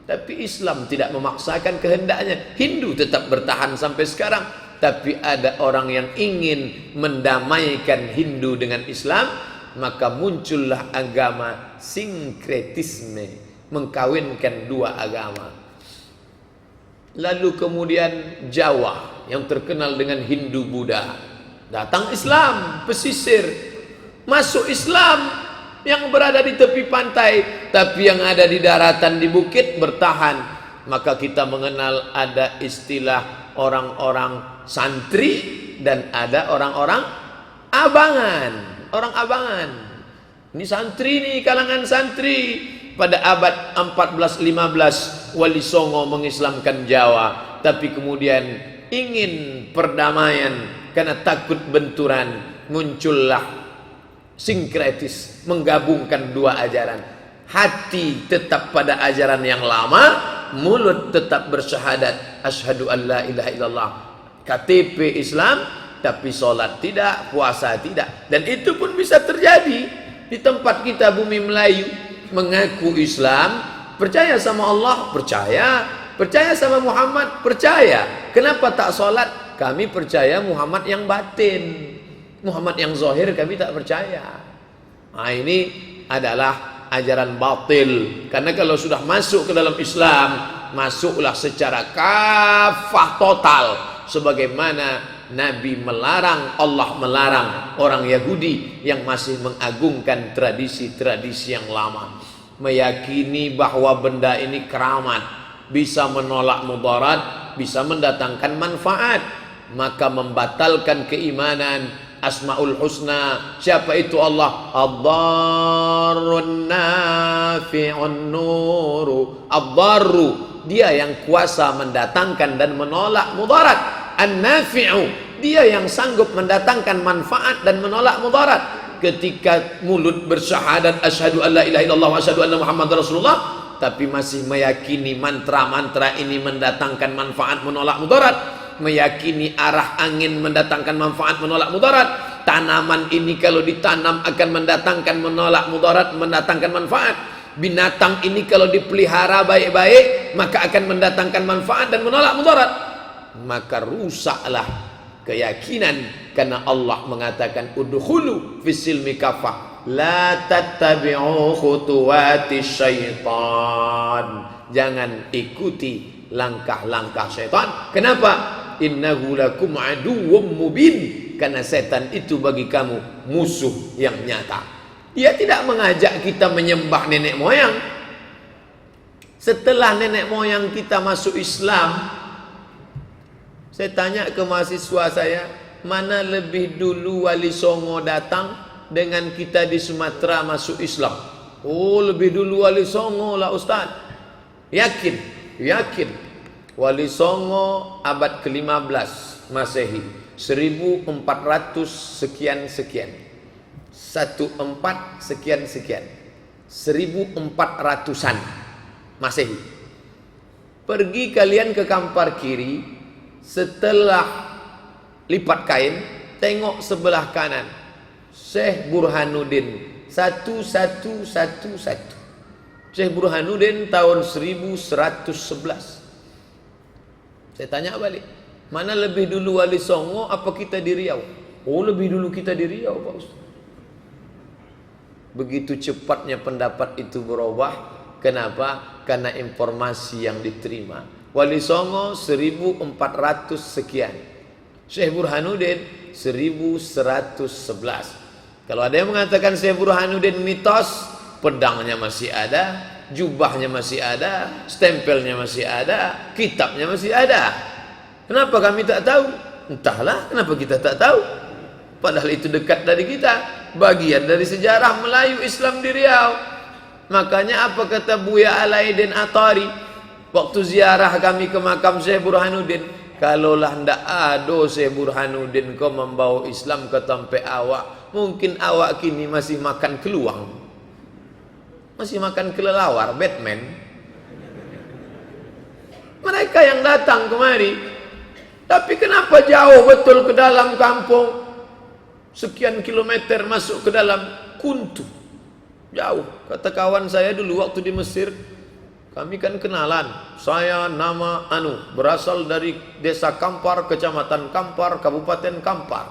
Tapi Islam tidak memaksakan kehendaknya. Hindu tetap bertahan sampai sekarang. Tapi ada orang yang ingin mendamaikan Hindu dengan Islam, maka muncullah agama sinkretisme, mengkawinkan 2 agama. Lalu kemudian Jawa yang terkenal dengan Hindu Buddha, datang Islam, pesisir, masuk Islam yang berada di tepi pantai, tapi yang ada di daratan, di bukit bertahan. Maka kita mengenal ada istilah orang-orang santri dan ada orang-orang abangan. Orang abangan. Ini santri nih, kalangan santri. Pada abad 14-15 Wali Songo mengislamkan Jawa, tapi kemudian ingin perdamaian karena takut benturan, muncullah sinkretis, menggabungkan 2 ajaran. Hati tetap pada ajaran yang lama, mulut tetap bersyahadat asyhadu an la ilaha illallah, KTP Islam, tapi sholat tidak, puasa tidak. Dan itu pun bisa terjadi di tempat kita, bumi Melayu. Mengaku Islam, percaya sama Allah, percaya sama Muhammad, percaya. Kenapa tak sholat? Kami percaya Muhammad yang batin, Muhammad yang zahir kami tak percaya. Nah, ini adalah ajaran batil. Karena kalau sudah masuk ke dalam Islam, masuklah secara kafah, total. Sebagaimana Nabi melarang, Allah melarang orang Yahudi yang masih mengagungkan tradisi-tradisi yang lama, meyakini bahwa benda ini keramat, bisa menolak mudarat, bisa mendatangkan manfaat, maka membatalkan keimanan. Asmaul Husna, siapa itu Allah? Ad-Darrun Nafi'un Nuru. Ad-Darru, dia yang kuasa mendatangkan dan menolak mudarat. An-Nafi'u, dia yang sanggup mendatangkan manfaat dan menolak mudarat. Ketika mulut bersyahadat asyhadu an la ilaha illallah wa asyhadu anna Muhammadar Rasulullah, tapi masih meyakini mantra-mantra ini mendatangkan manfaat, menolak mudarat, meyakini arah angin mendatangkan manfaat, menolak mudarat, tanaman ini kalau ditanam akan mendatangkan menolak mudarat, mendatangkan manfaat, binatang ini kalau dipelihara baik-baik maka akan mendatangkan manfaat dan menolak mudarat, maka rusaklah keyakinan. Karena Allah mengatakan udkhulu fis-silmi kafah, la tattabi'u khutuwati syaitan, jangan ikuti langkah-langkah syaitan. Kenapa? innahu lakum aduwwum mubin, karena setan itu bagi kamu musuh yang nyata. Dia tidak mengajak kita menyembah nenek moyang. Setelah nenek moyang kita masuk Islam, saya tanya ke mahasiswa saya, mana lebih dulu Wali Songo datang dengan kita di Sumatera masuk Islam? Oh, lebih dulu Wali Songo lah Ustaz. Yakin. Wali Songo abad ke-15 Masehi, 1400 sekian 14 sekian 1400-an Masehi. Pergi kalian ke Kampar Kiri, setelah lipat kain, tengok sebelah kanan, Syekh Burhanuddin, 1111. Syekh Burhanuddin tahun 1111. Saya tanya balik, mana lebih dulu Wali Songo apa kita di Riau? Oh, lebih dulu kita di Riau, Pak Ustaz. Begitu cepatnya pendapat itu berubah. Kenapa? Karena informasi yang diterima. Wali Songo 1400 sekian, Syekh Burhanuddin 1111. Kalau ada yang mengatakan Syekh Burhanuddin mitos, pedangnya masih ada, jubahnya masih ada, stempelnya masih ada, kitabnya masih ada. Kenapa kami tak tahu? Entahlah kenapa kita tak tahu. Padahal itu dekat dari kita, bagian dari sejarah Melayu Islam di Riau. Makanya apa kata Buya Alaidin Atari waktu ziarah kami ke makam Syekh Burhanuddin, kalaulah ndak ada Syekh Burhanuddin kau membawa Islam ke tempat awak, mungkin awak kini masih makan keluang, masih makan kelelawar, Batman. Mereka yang datang kemari, tapi kenapa jauh betul ke dalam kampung, sekian kilometer masuk ke dalam Kuntu, jauh. Kata kawan saya dulu waktu di Mesir, kami kan kenalan, saya nama berasal dari desa Kampar, kecamatan Kampar, kabupaten Kampar.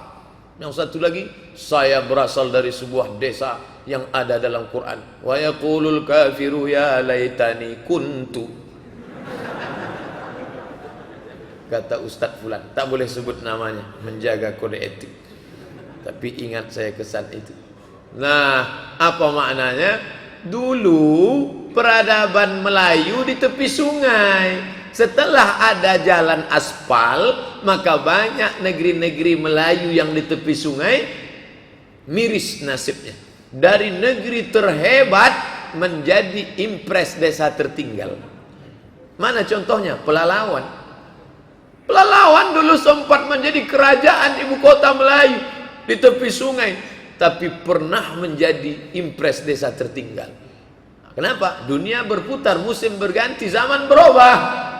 Yang satu lagi, saya berasal dari sebuah desa yang ada dalam Quran. Wa yaqulul kafiru ya laitani kuntu. Kata Ustadz Fulan, tak boleh sebut namanya, menjaga kode etik. Tapi ingat saya kesan itu. Nah, apa maknanya? Dulu peradaban Melayu di tepi sungai. Setelah ada jalan aspal, maka banyak negeri-negeri Melayu yang di tepi sungai miris nasibnya. Dari negeri terhebat menjadi impres desa tertinggal. Mana contohnya? Pelalawan. Pelalawan dulu sempat menjadi kerajaan ibu kota Melayu di tepi sungai, tapi pernah menjadi impres desa tertinggal. Kenapa? Dunia berputar, musim berganti, zaman berubah.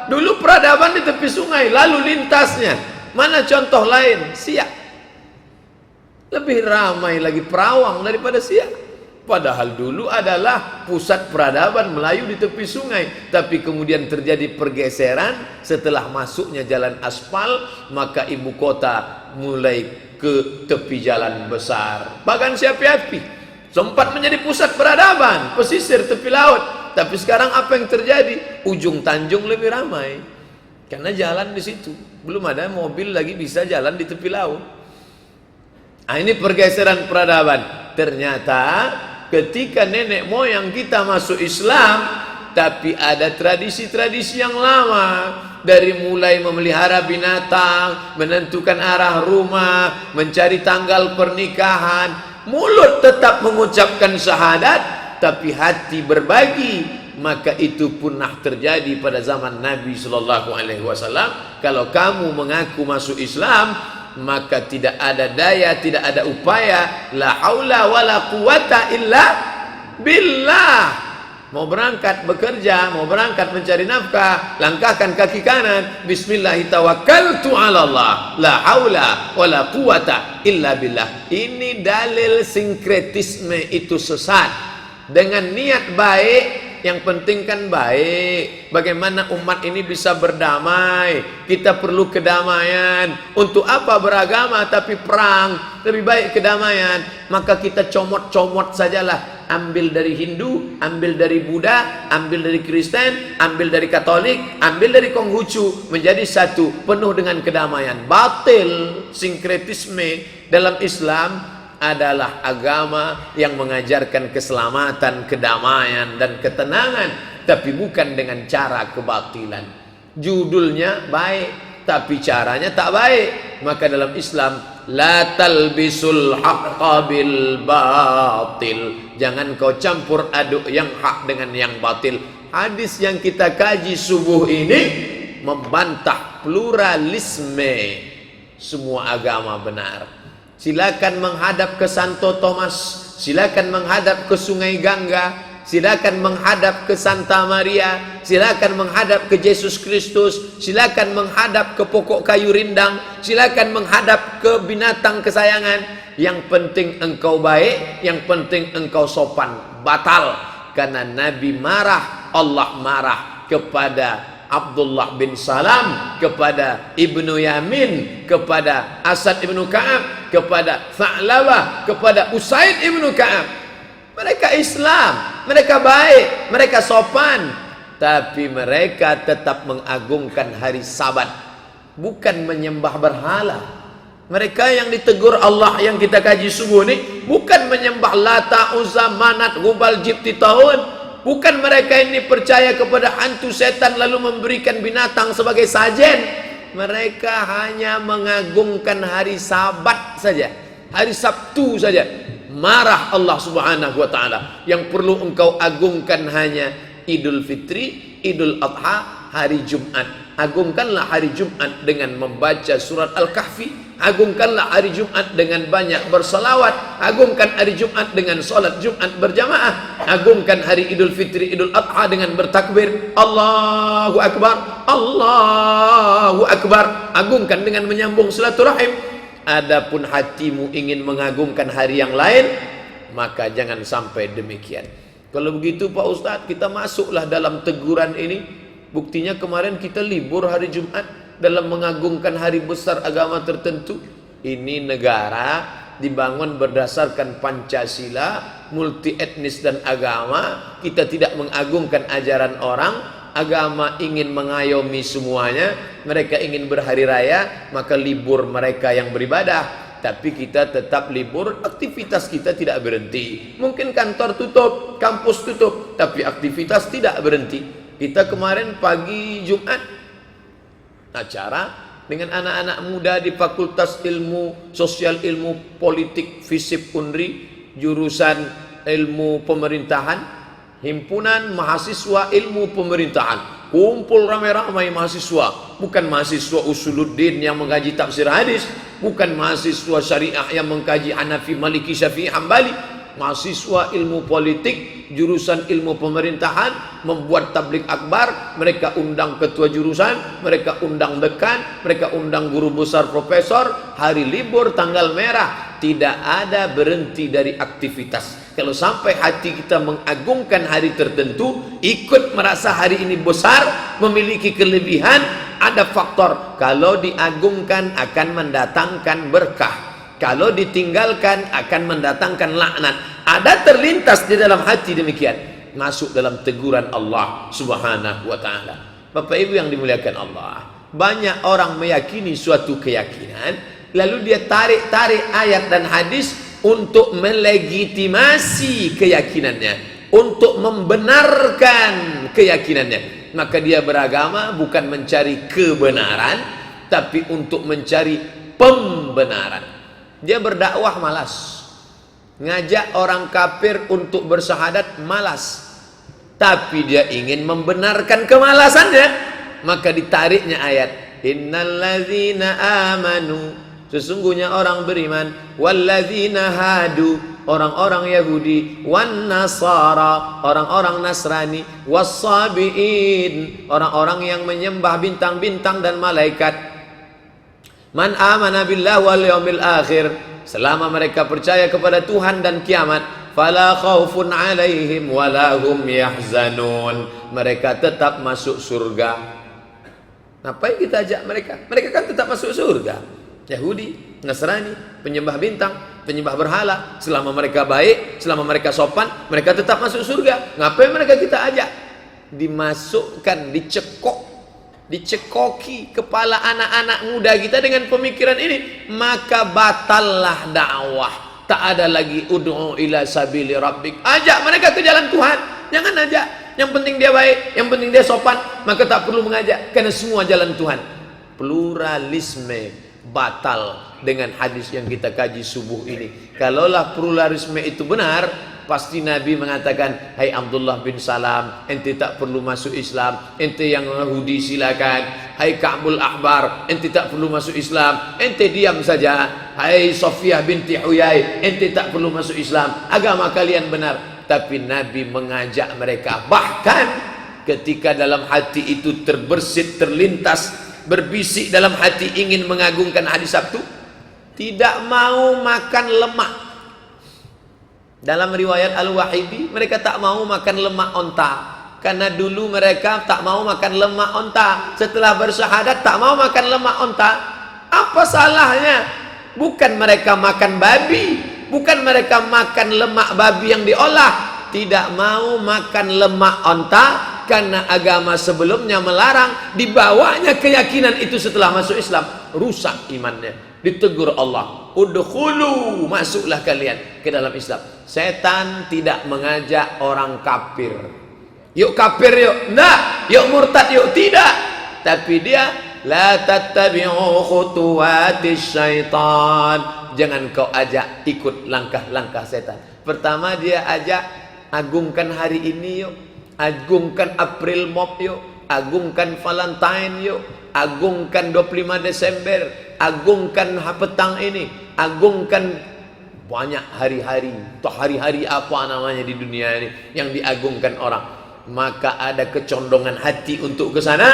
Dulu peradaban di tepi sungai, lalu lintasnya. Mana contoh lain? Siak. Lebih ramai lagi Perawang daripada Siak. Padahal dulu adalah pusat peradaban Melayu di tepi sungai. Tapi kemudian terjadi pergeseran setelah masuknya jalan aspal, maka ibu kota mulai ke tepi jalan besar. Bahkan Siapi-api sempat menjadi pusat peradaban, pesisir tepi laut. Tapi sekarang apa yang terjadi? Ujung Tanjung lebih ramai karena jalan di situ. Belum ada mobil lagi bisa jalan di tepi laut. Nah, ini pergeseran peradaban. Ternyata ketika nenek moyang kita masuk Islam, tapi ada tradisi-tradisi yang lama. Dari mulai memelihara binatang, menentukan arah rumah, mencari tanggal pernikahan. Mulut tetap mengucapkan syahadat, tapi hati berbagi. Maka itu pernah terjadi pada zaman Nabi SAW. Kalau kamu mengaku masuk Islam, maka tidak ada daya, tidak ada upaya, la haula wala quwata illa billah. Mau berangkat bekerja, mau berangkat mencari nafkah, langkahkan kaki kanan, bismillahirrahmanirrahim, la haula wala quwata illa billah. Ini dalil sinkretisme itu sesat. Dengan niat baik, yang penting kan baik. Bagaimana umat ini bisa berdamai? Kita perlu kedamaian. Untuk apa beragama tapi perang? Lebih baik kedamaian. Maka kita comot-comot sajalah ambil dari Hindu, ambil dari Buddha, ambil dari Kristen, ambil dari Katolik, ambil dari Konghucu, menjadi satu, penuh dengan kedamaian. Batil. Sinkretisme dalam Islam adalah agama yang mengajarkan keselamatan, kedamaian, dan ketenangan, tapi bukan dengan cara kebatilan. Judulnya baik, tapi caranya tak baik. Maka dalam Islam, la talbisul haqqa bil batil. Jangan kau campur aduk yang hak dengan yang batil. Hadis yang kita kaji subuh ini membantah pluralisme. Semua agama benar. Silakan menghadap ke Santo Thomas, silakan menghadap ke Sungai Gangga, silakan menghadap ke Santa Maria, silakan menghadap ke Yesus Kristus, silakan menghadap ke pokok kayu rindang, silakan menghadap ke binatang kesayangan. Yang penting engkau baik, yang penting engkau sopan. Batal. Karena Nabi marah, Allah marah kepada Abdullah bin Salam, kepada Ibnu Yamin, kepada Asad ibnu Ka'ab, kepada Tha'labah, kepada Usaid ibnu Ka'ab. Mereka Islam, mereka baik, mereka sopan, tapi mereka tetap mengagungkan hari Sabat, bukan menyembah berhala. Mereka yang ditegur Allah yang kita kaji subuh ini bukan menyembah Lata, Uzza, Manat, Hubal, Jibti, Tahun. Bukan mereka ini percaya kepada hantu setan lalu memberikan binatang sebagai sajen. Mereka hanya mengagungkan hari Sabat saja, hari Sabtu saja. Marah Allah Subhanahu wa ta'ala. Yang perlu engkau agungkan hanya Idul Fitri, Idul Adha, hari Jumat. Agungkanlah hari Jumat dengan membaca surat Al-Kahfi. Agungkanlah hari Jumat dengan banyak bersalawat. Agungkan hari Jumat dengan solat Jumat berjamaah. Agungkan hari Idul Fitri, Idul Adha dengan bertakbir Allahu Akbar, Allahu Akbar. Agungkan dengan menyambung silaturahim. Adapun hatimu ingin mengagungkan hari yang lain, maka jangan sampai demikian. Kalau begitu Pak Ustadz, kita masuklah dalam teguran ini. Buktinya kemarin kita libur hari Jumat dalam mengagungkan hari besar agama tertentu. Ini negara dibangun berdasarkan Pancasila, multi etnis dan agama. Kita tidak mengagungkan ajaran orang. Agama ingin mengayomi semuanya. Mereka ingin berhari raya, maka libur mereka yang beribadah. Tapi kita tetap libur, aktivitas kita tidak berhenti. Mungkin kantor tutup, kampus tutup, tapi aktivitas tidak berhenti. Kita kemarin pagi Jumat acara dengan anak-anak muda di Fakultas Ilmu Sosial Ilmu Politik FISIP Unri, jurusan Ilmu Pemerintahan, Himpunan Mahasiswa Ilmu Pemerintahan. Kumpul ramai-ramai mahasiswa, bukan mahasiswa Usuluddin yang mengkaji tafsir hadis, bukan mahasiswa syariah yang mengkaji Hanafi, Maliki, Syafi'i, Hambali. Mahasiswa ilmu politik, jurusan ilmu pemerintahan, membuat tablik akbar. Mereka undang ketua jurusan, mereka undang dekan, mereka undang guru besar, profesor. Hari libur, tanggal merah, tidak ada berhenti dari aktivitas. Kalau sampai hati kita mengagungkan hari tertentu, ikut merasa hari ini besar, memiliki kelebihan, ada faktor. Kalau diagungkan akan mendatangkan berkah, kalau ditinggalkan akan mendatangkan laknat. Ada terlintas di dalam hati demikian, masuk dalam teguran Allah Subhanahu wa ta'ala. Bapak Ibu yang dimuliakan Allah, banyak orang meyakini suatu keyakinan, lalu dia tarik-tarik ayat dan hadis untuk melegitimasi keyakinannya, untuk membenarkan keyakinannya. Maka dia beragama bukan mencari kebenaran, tapi untuk mencari pembenaran. Dia berdakwah malas, ngajak orang kafir untuk bersyahadat malas, tapi dia ingin membenarkan kemalasannya. Maka ditariknya ayat, innalladzina amanu, sesungguhnya orang beriman, walladzina hadu, orang-orang Yahudi, wan nasara, orang-orang Nasrani, wassabiin, orang-orang yang menyembah bintang-bintang dan malaikat. Man amana billah wal yaumil akhir, selama mereka percaya kepada Tuhan dan kiamat, fala khaufun alaihim wala hum yahzanun, mereka tetap masuk surga. Ngapain kita ajak mereka? Mereka kan tetap masuk surga. Yahudi, Nasrani, penyembah bintang, penyembah berhala. Selama mereka baik, selama mereka sopan, mereka tetap masuk surga. Ngapain mereka kita ajak? Dimasukkan, dicekoki kepala anak-anak muda kita dengan pemikiran ini, maka batallah dakwah. Tak ada lagi ud'u ila sabili rabbik. Ajak mereka ke jalan Tuhan. Jangan ajak yang penting dia baik, yang penting dia sopan, maka tak perlu mengajak, karena semua jalan Tuhan. Pluralisme batal dengan hadis yang kita kaji subuh ini. Kalaulah pluralisme itu benar, pasti Nabi mengatakan, hai Abdullah bin Salam, ente tak perlu masuk Islam, ente yang Yahudi silakan. Hai Ka'bul Ahbar, ente tak perlu masuk Islam, ente diam saja. Hai Sofiyah binti Huyai, ente tak perlu masuk Islam, agama kalian benar. Tapi Nabi mengajak mereka, bahkan ketika dalam hati itu terbersit, terlintas, berbisik dalam hati ingin mengagungkan hari Sabtu, tidak mau makan lemak. Dalam riwayat Al-Wahidi, mereka tak mau makan lemak onta, karena dulu mereka tak mau makan lemak onta. Setelah bersyahadat tak mau makan lemak onta. Apa salahnya? Bukan mereka makan babi, bukan mereka makan lemak babi yang diolah. Tidak mau makan lemak onta karena agama sebelumnya melarang. Dibawanya keyakinan itu setelah masuk Islam, rusak imannya. Ditegur Allah, udkhulu, masuklah kalian ke dalam Islam. Setan tidak mengajak orang kafir, yuk kafir yuk, enggak, yuk murtad yuk, tidak. Tapi dia, la tattabi'u khutuwatis syaitan, jangan kau ajak ikut langkah-langkah setan. Pertama dia ajak, agungkan hari ini yuk, agungkan April Mop yuk, agungkan Valentine yuk, agungkan 25 Desember, agungkan petang ini, agungkan banyak hari-hari, atau hari-hari apa namanya di dunia ini yang diagungkan orang. Maka ada kecondongan hati untuk ke sana,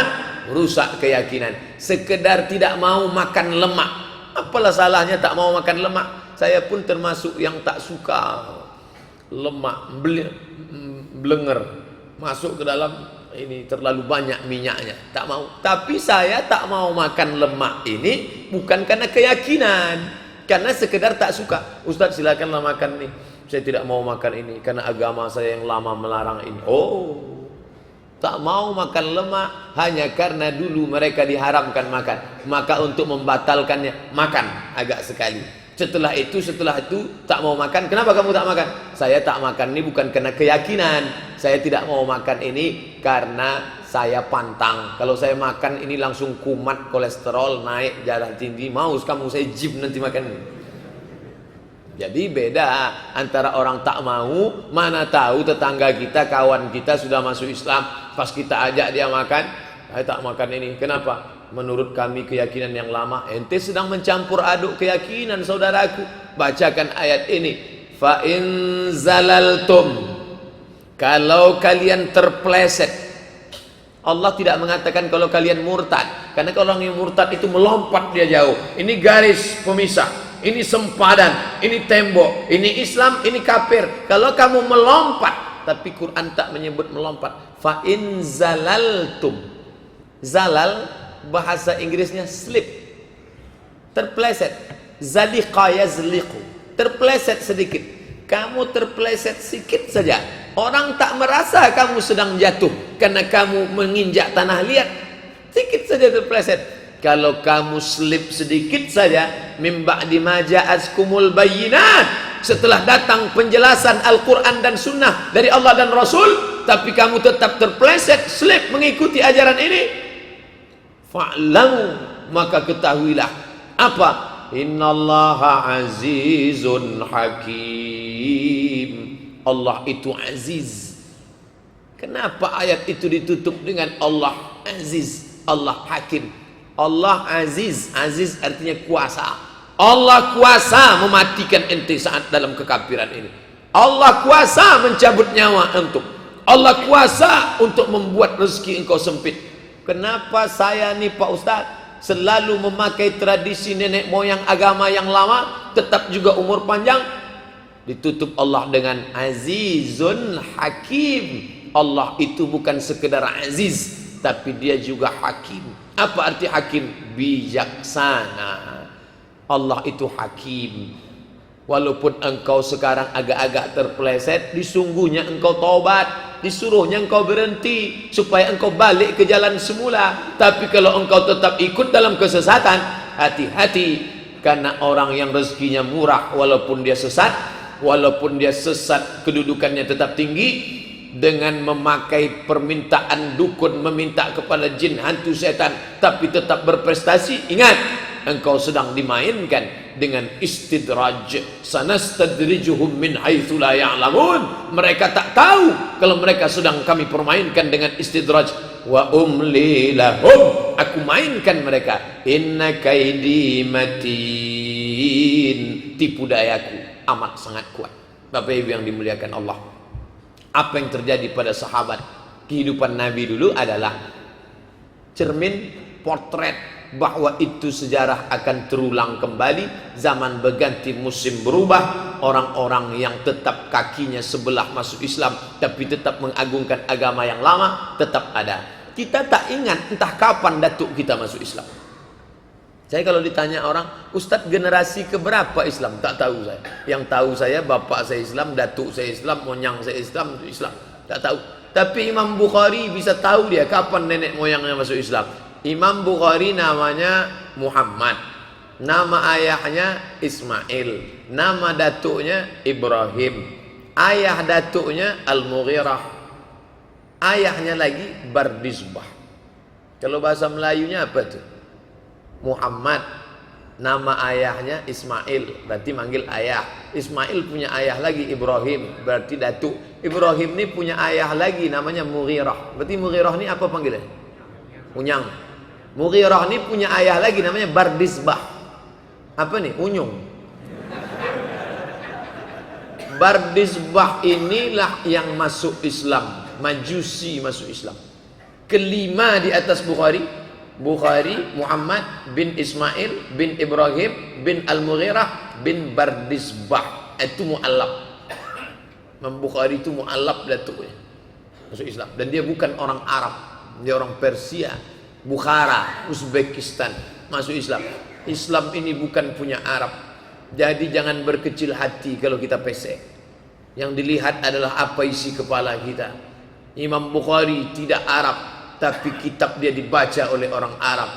rusak keyakinan. Sekedar tidak mau makan lemak, apalah salahnya tak mau makan lemak? Saya pun termasuk yang tak suka lemak, blenger masuk ke dalam ini, terlalu banyak minyaknya, tak mau. Tapi saya tak mau makan lemak ini bukan karena keyakinan, karena sekedar tak suka. Ustaz silakanlah makan nih, saya tidak mau makan ini karena agama saya yang lama melarang ini. Oh, tak mau makan lemak hanya karena dulu mereka diharamkan makan, maka untuk membatalkannya makan agak sekali. Setelah itu tak mau makan. Kenapa kamu tak makan? Saya tak makan ini bukan karena keyakinan. Saya tidak mau makan ini karena saya pantang. Kalau saya makan ini langsung kumat, kolesterol naik, darah tinggi. Mau kamu saya jib nanti makan ini. Jadi beda antara orang tak mau, mana tahu tetangga kita, kawan kita sudah masuk Islam, pas kita ajak dia makan, saya tak makan ini. Kenapa? Menurut kami keyakinan yang lama. Ente sedang mencampur aduk keyakinan, saudaraku. Bacakan ayat ini. Fa in zalaltum, kalau kalian terpleset. Allah tidak mengatakan kalau kalian murtad, karena kalau orang yang murtad itu melompat dia jauh. Ini garis pemisah, ini sempadan, ini tembok, ini Islam, ini kafir. Kalau kamu melompat, tapi Quran tak menyebut melompat. Fa in zalaltum. Zalal bahasa Inggrisnya slip, terpleset. Zaliqa yazliqu, terpleset sedikit. Kamu terpleset sedikit saja, orang tak merasa kamu sedang jatuh karena kamu menginjak tanah liat. Sedikit saja terpleset. Kalau kamu slip sedikit saja, mim ba'di ma ja'atkumul bayyinat, setelah datang penjelasan Al-Quran dan Sunnah dari Allah dan Rasul, tapi kamu tetap terpleset, slip mengikuti ajaran ini, fa'lamu, maka ketahuilah apa? Innallaha azizun hakim. Allah itu aziz. Kenapa ayat itu ditutup dengan Allah aziz, Allah hakim? Allah aziz, aziz artinya kuasa. Allah kuasa mematikan ente saat dalam kekafiran ini. Allah kuasa mencabut nyawa antum. Allah kuasa untuk membuat rezeki engkau sempit. Kenapa saya nih Pak Ustadz selalu memakai tradisi nenek moyang agama yang lama, tetap juga umur panjang? Ditutup Allah dengan azizun hakim. Allah itu bukan sekedar aziz, tapi dia juga hakim. Apa arti hakim? Bijaksana. Allah itu hakim. Walaupun engkau sekarang agak-agak terpeleset, disungguhnya engkau taubat, disuruhnya engkau berhenti supaya engkau balik ke jalan semula. Tapi kalau engkau tetap ikut dalam kesesatan, hati-hati, karena orang yang rezekinya murah walaupun dia sesat, kedudukannya tetap tinggi, dengan memakai permintaan dukun, meminta kepada jin, hantu, setan, tapi tetap berprestasi. Ingat, engkau sedang dimainkan dengan istidraj. Sanastadrijuhum min haitsu la ya'lamun. Mereka tak tahu kalau mereka sedang kami permainkan dengan istidraj. Wa umli lahum, aku mainkan mereka. Inna kaidi matin, tipu dayaku amat sangat kuat. Bapak Ibu yang dimuliakan Allah, apa yang terjadi pada sahabat, kehidupan Nabi dulu adalah cermin potret bahwa itu sejarah akan terulang kembali. Zaman berganti, musim berubah, orang-orang yang tetap kakinya sebelah masuk Islam tapi tetap mengagungkan agama yang lama tetap ada. Kita tak ingat entah kapan datuk kita masuk Islam. Saya kalau ditanya orang, Ustadz generasi keberapa Islam? Tak tahu saya. Yang tahu saya, bapak saya Islam, datuk saya Islam, monyang saya Islam, Islam. Tak tahu. Tapi Imam Bukhari bisa tahu dia kapan nenek moyangnya masuk Islam. Imam Bukhari namanya Muhammad, nama ayahnya Ismail, nama datuknya Ibrahim, ayah datuknya Al-Mughirah, ayahnya lagi Bardisbah. Kalau bahasa Melayunya apa tuh? Muhammad, nama ayahnya Ismail, berarti manggil ayah. Ismail punya ayah lagi Ibrahim, berarti datuk. Ibrahim ini punya ayah lagi namanya Mughirah, berarti Mughirah ini apa panggilannya? Unyang. Mughirah ini punya ayah lagi namanya Bardisbah. Apa nih? Unyung. Bardisbah inilah yang masuk Islam, Majusi masuk Islam. Kelima di atas Bukhari, Muhammad bin Ismail bin Ibrahim bin Al-Mughirah bin Bardisbah. Itu mu'allab. Imam Bukhari itu mu'allab datuknya masuk Islam. Dan dia bukan orang Arab, dia orang Persia, Bukhara, Uzbekistan, masuk Islam. Islam ini bukan punya Arab. Jadi jangan berkecil hati kalau kita pesek. Yang dilihat adalah apa isi kepala kita. Imam Bukhari tidak Arab, tapi kitab dia dibaca oleh orang Arab.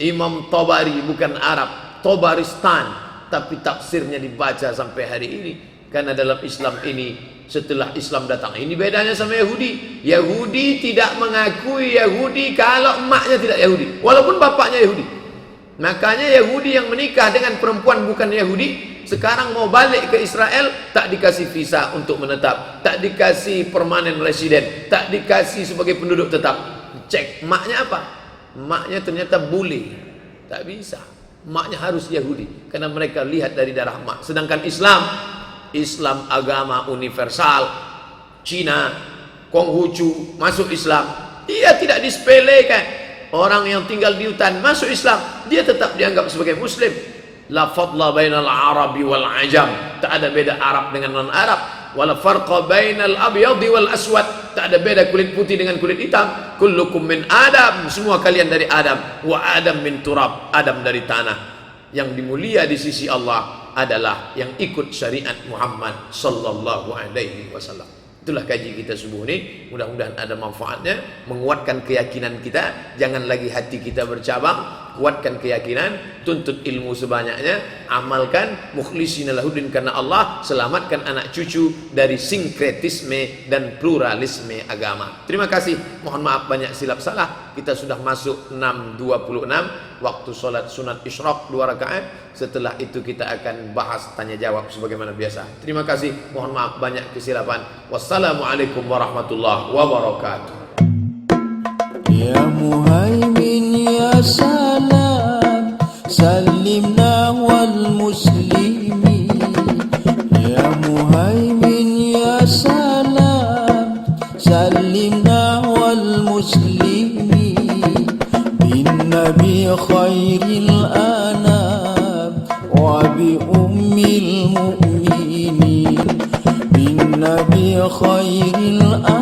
Imam Tabari bukan Arab, Tabaristan, tapi tafsirnya dibaca sampai hari ini. Karena dalam Islam ini, setelah Islam datang, ini bedanya sama Yahudi. Yahudi tidak mengakui Yahudi kalau emaknya tidak Yahudi, walaupun bapaknya Yahudi. Makanya Yahudi yang menikah dengan perempuan bukan Yahudi, sekarang mau balik ke Israel, tak dikasih visa untuk menetap, tak dikasih permanent resident, tak dikasih sebagai penduduk tetap. Cek emaknya apa? Emaknya ternyata bule, tak bisa. Emaknya harus Yahudi karena mereka lihat dari darah emak. Sedangkan Islam agama universal. Cina, Konghucu masuk Islam, dia tidak disepelekan. Orang yang tinggal di hutan masuk Islam, dia tetap dianggap sebagai Muslim. La fadla bainal Arabi wal Ajam, tak ada beda Arab dengan non Arab. Wala farqa bainal abyadi wal aswad, tak ada beda kulit putih dengan kulit hitam. Kullukum min Adam, semua kalian dari Adam. Wa Adam min turab, Adam dari tanah. Yang dimulia di sisi Allah adalah yang ikut syariat Muhammad sallallahu alaihi wasallam. Itulah kaji kita subuh ini. Mudah-mudahan ada manfaatnya, menguatkan keyakinan kita. Jangan lagi hati kita bercabang, kuatkan keyakinan, tuntut ilmu sebanyaknya, amalkan, mukhlisina lahuddin karena Allah, selamatkan anak cucu dari sinkretisme dan pluralisme agama. Terima kasih. Mohon maaf banyak silap salah. Kita sudah masuk 6.26 waktu sholat sunat isyraq 2 rakaat. Setelah itu kita akan bahas tanya jawab sebagaimana biasa. Terima kasih. Mohon maaf banyak kesilapan. Wassalamualaikum warahmatullahi wabarakatuh. Ya Muhaimin ya salam, salimna wal muslimin. Ya Muhaimin ya salam, salimna wal muslimin. Bin Nabi khairil anam wa bi ummil mu'minin. Bin Nabi khairil anam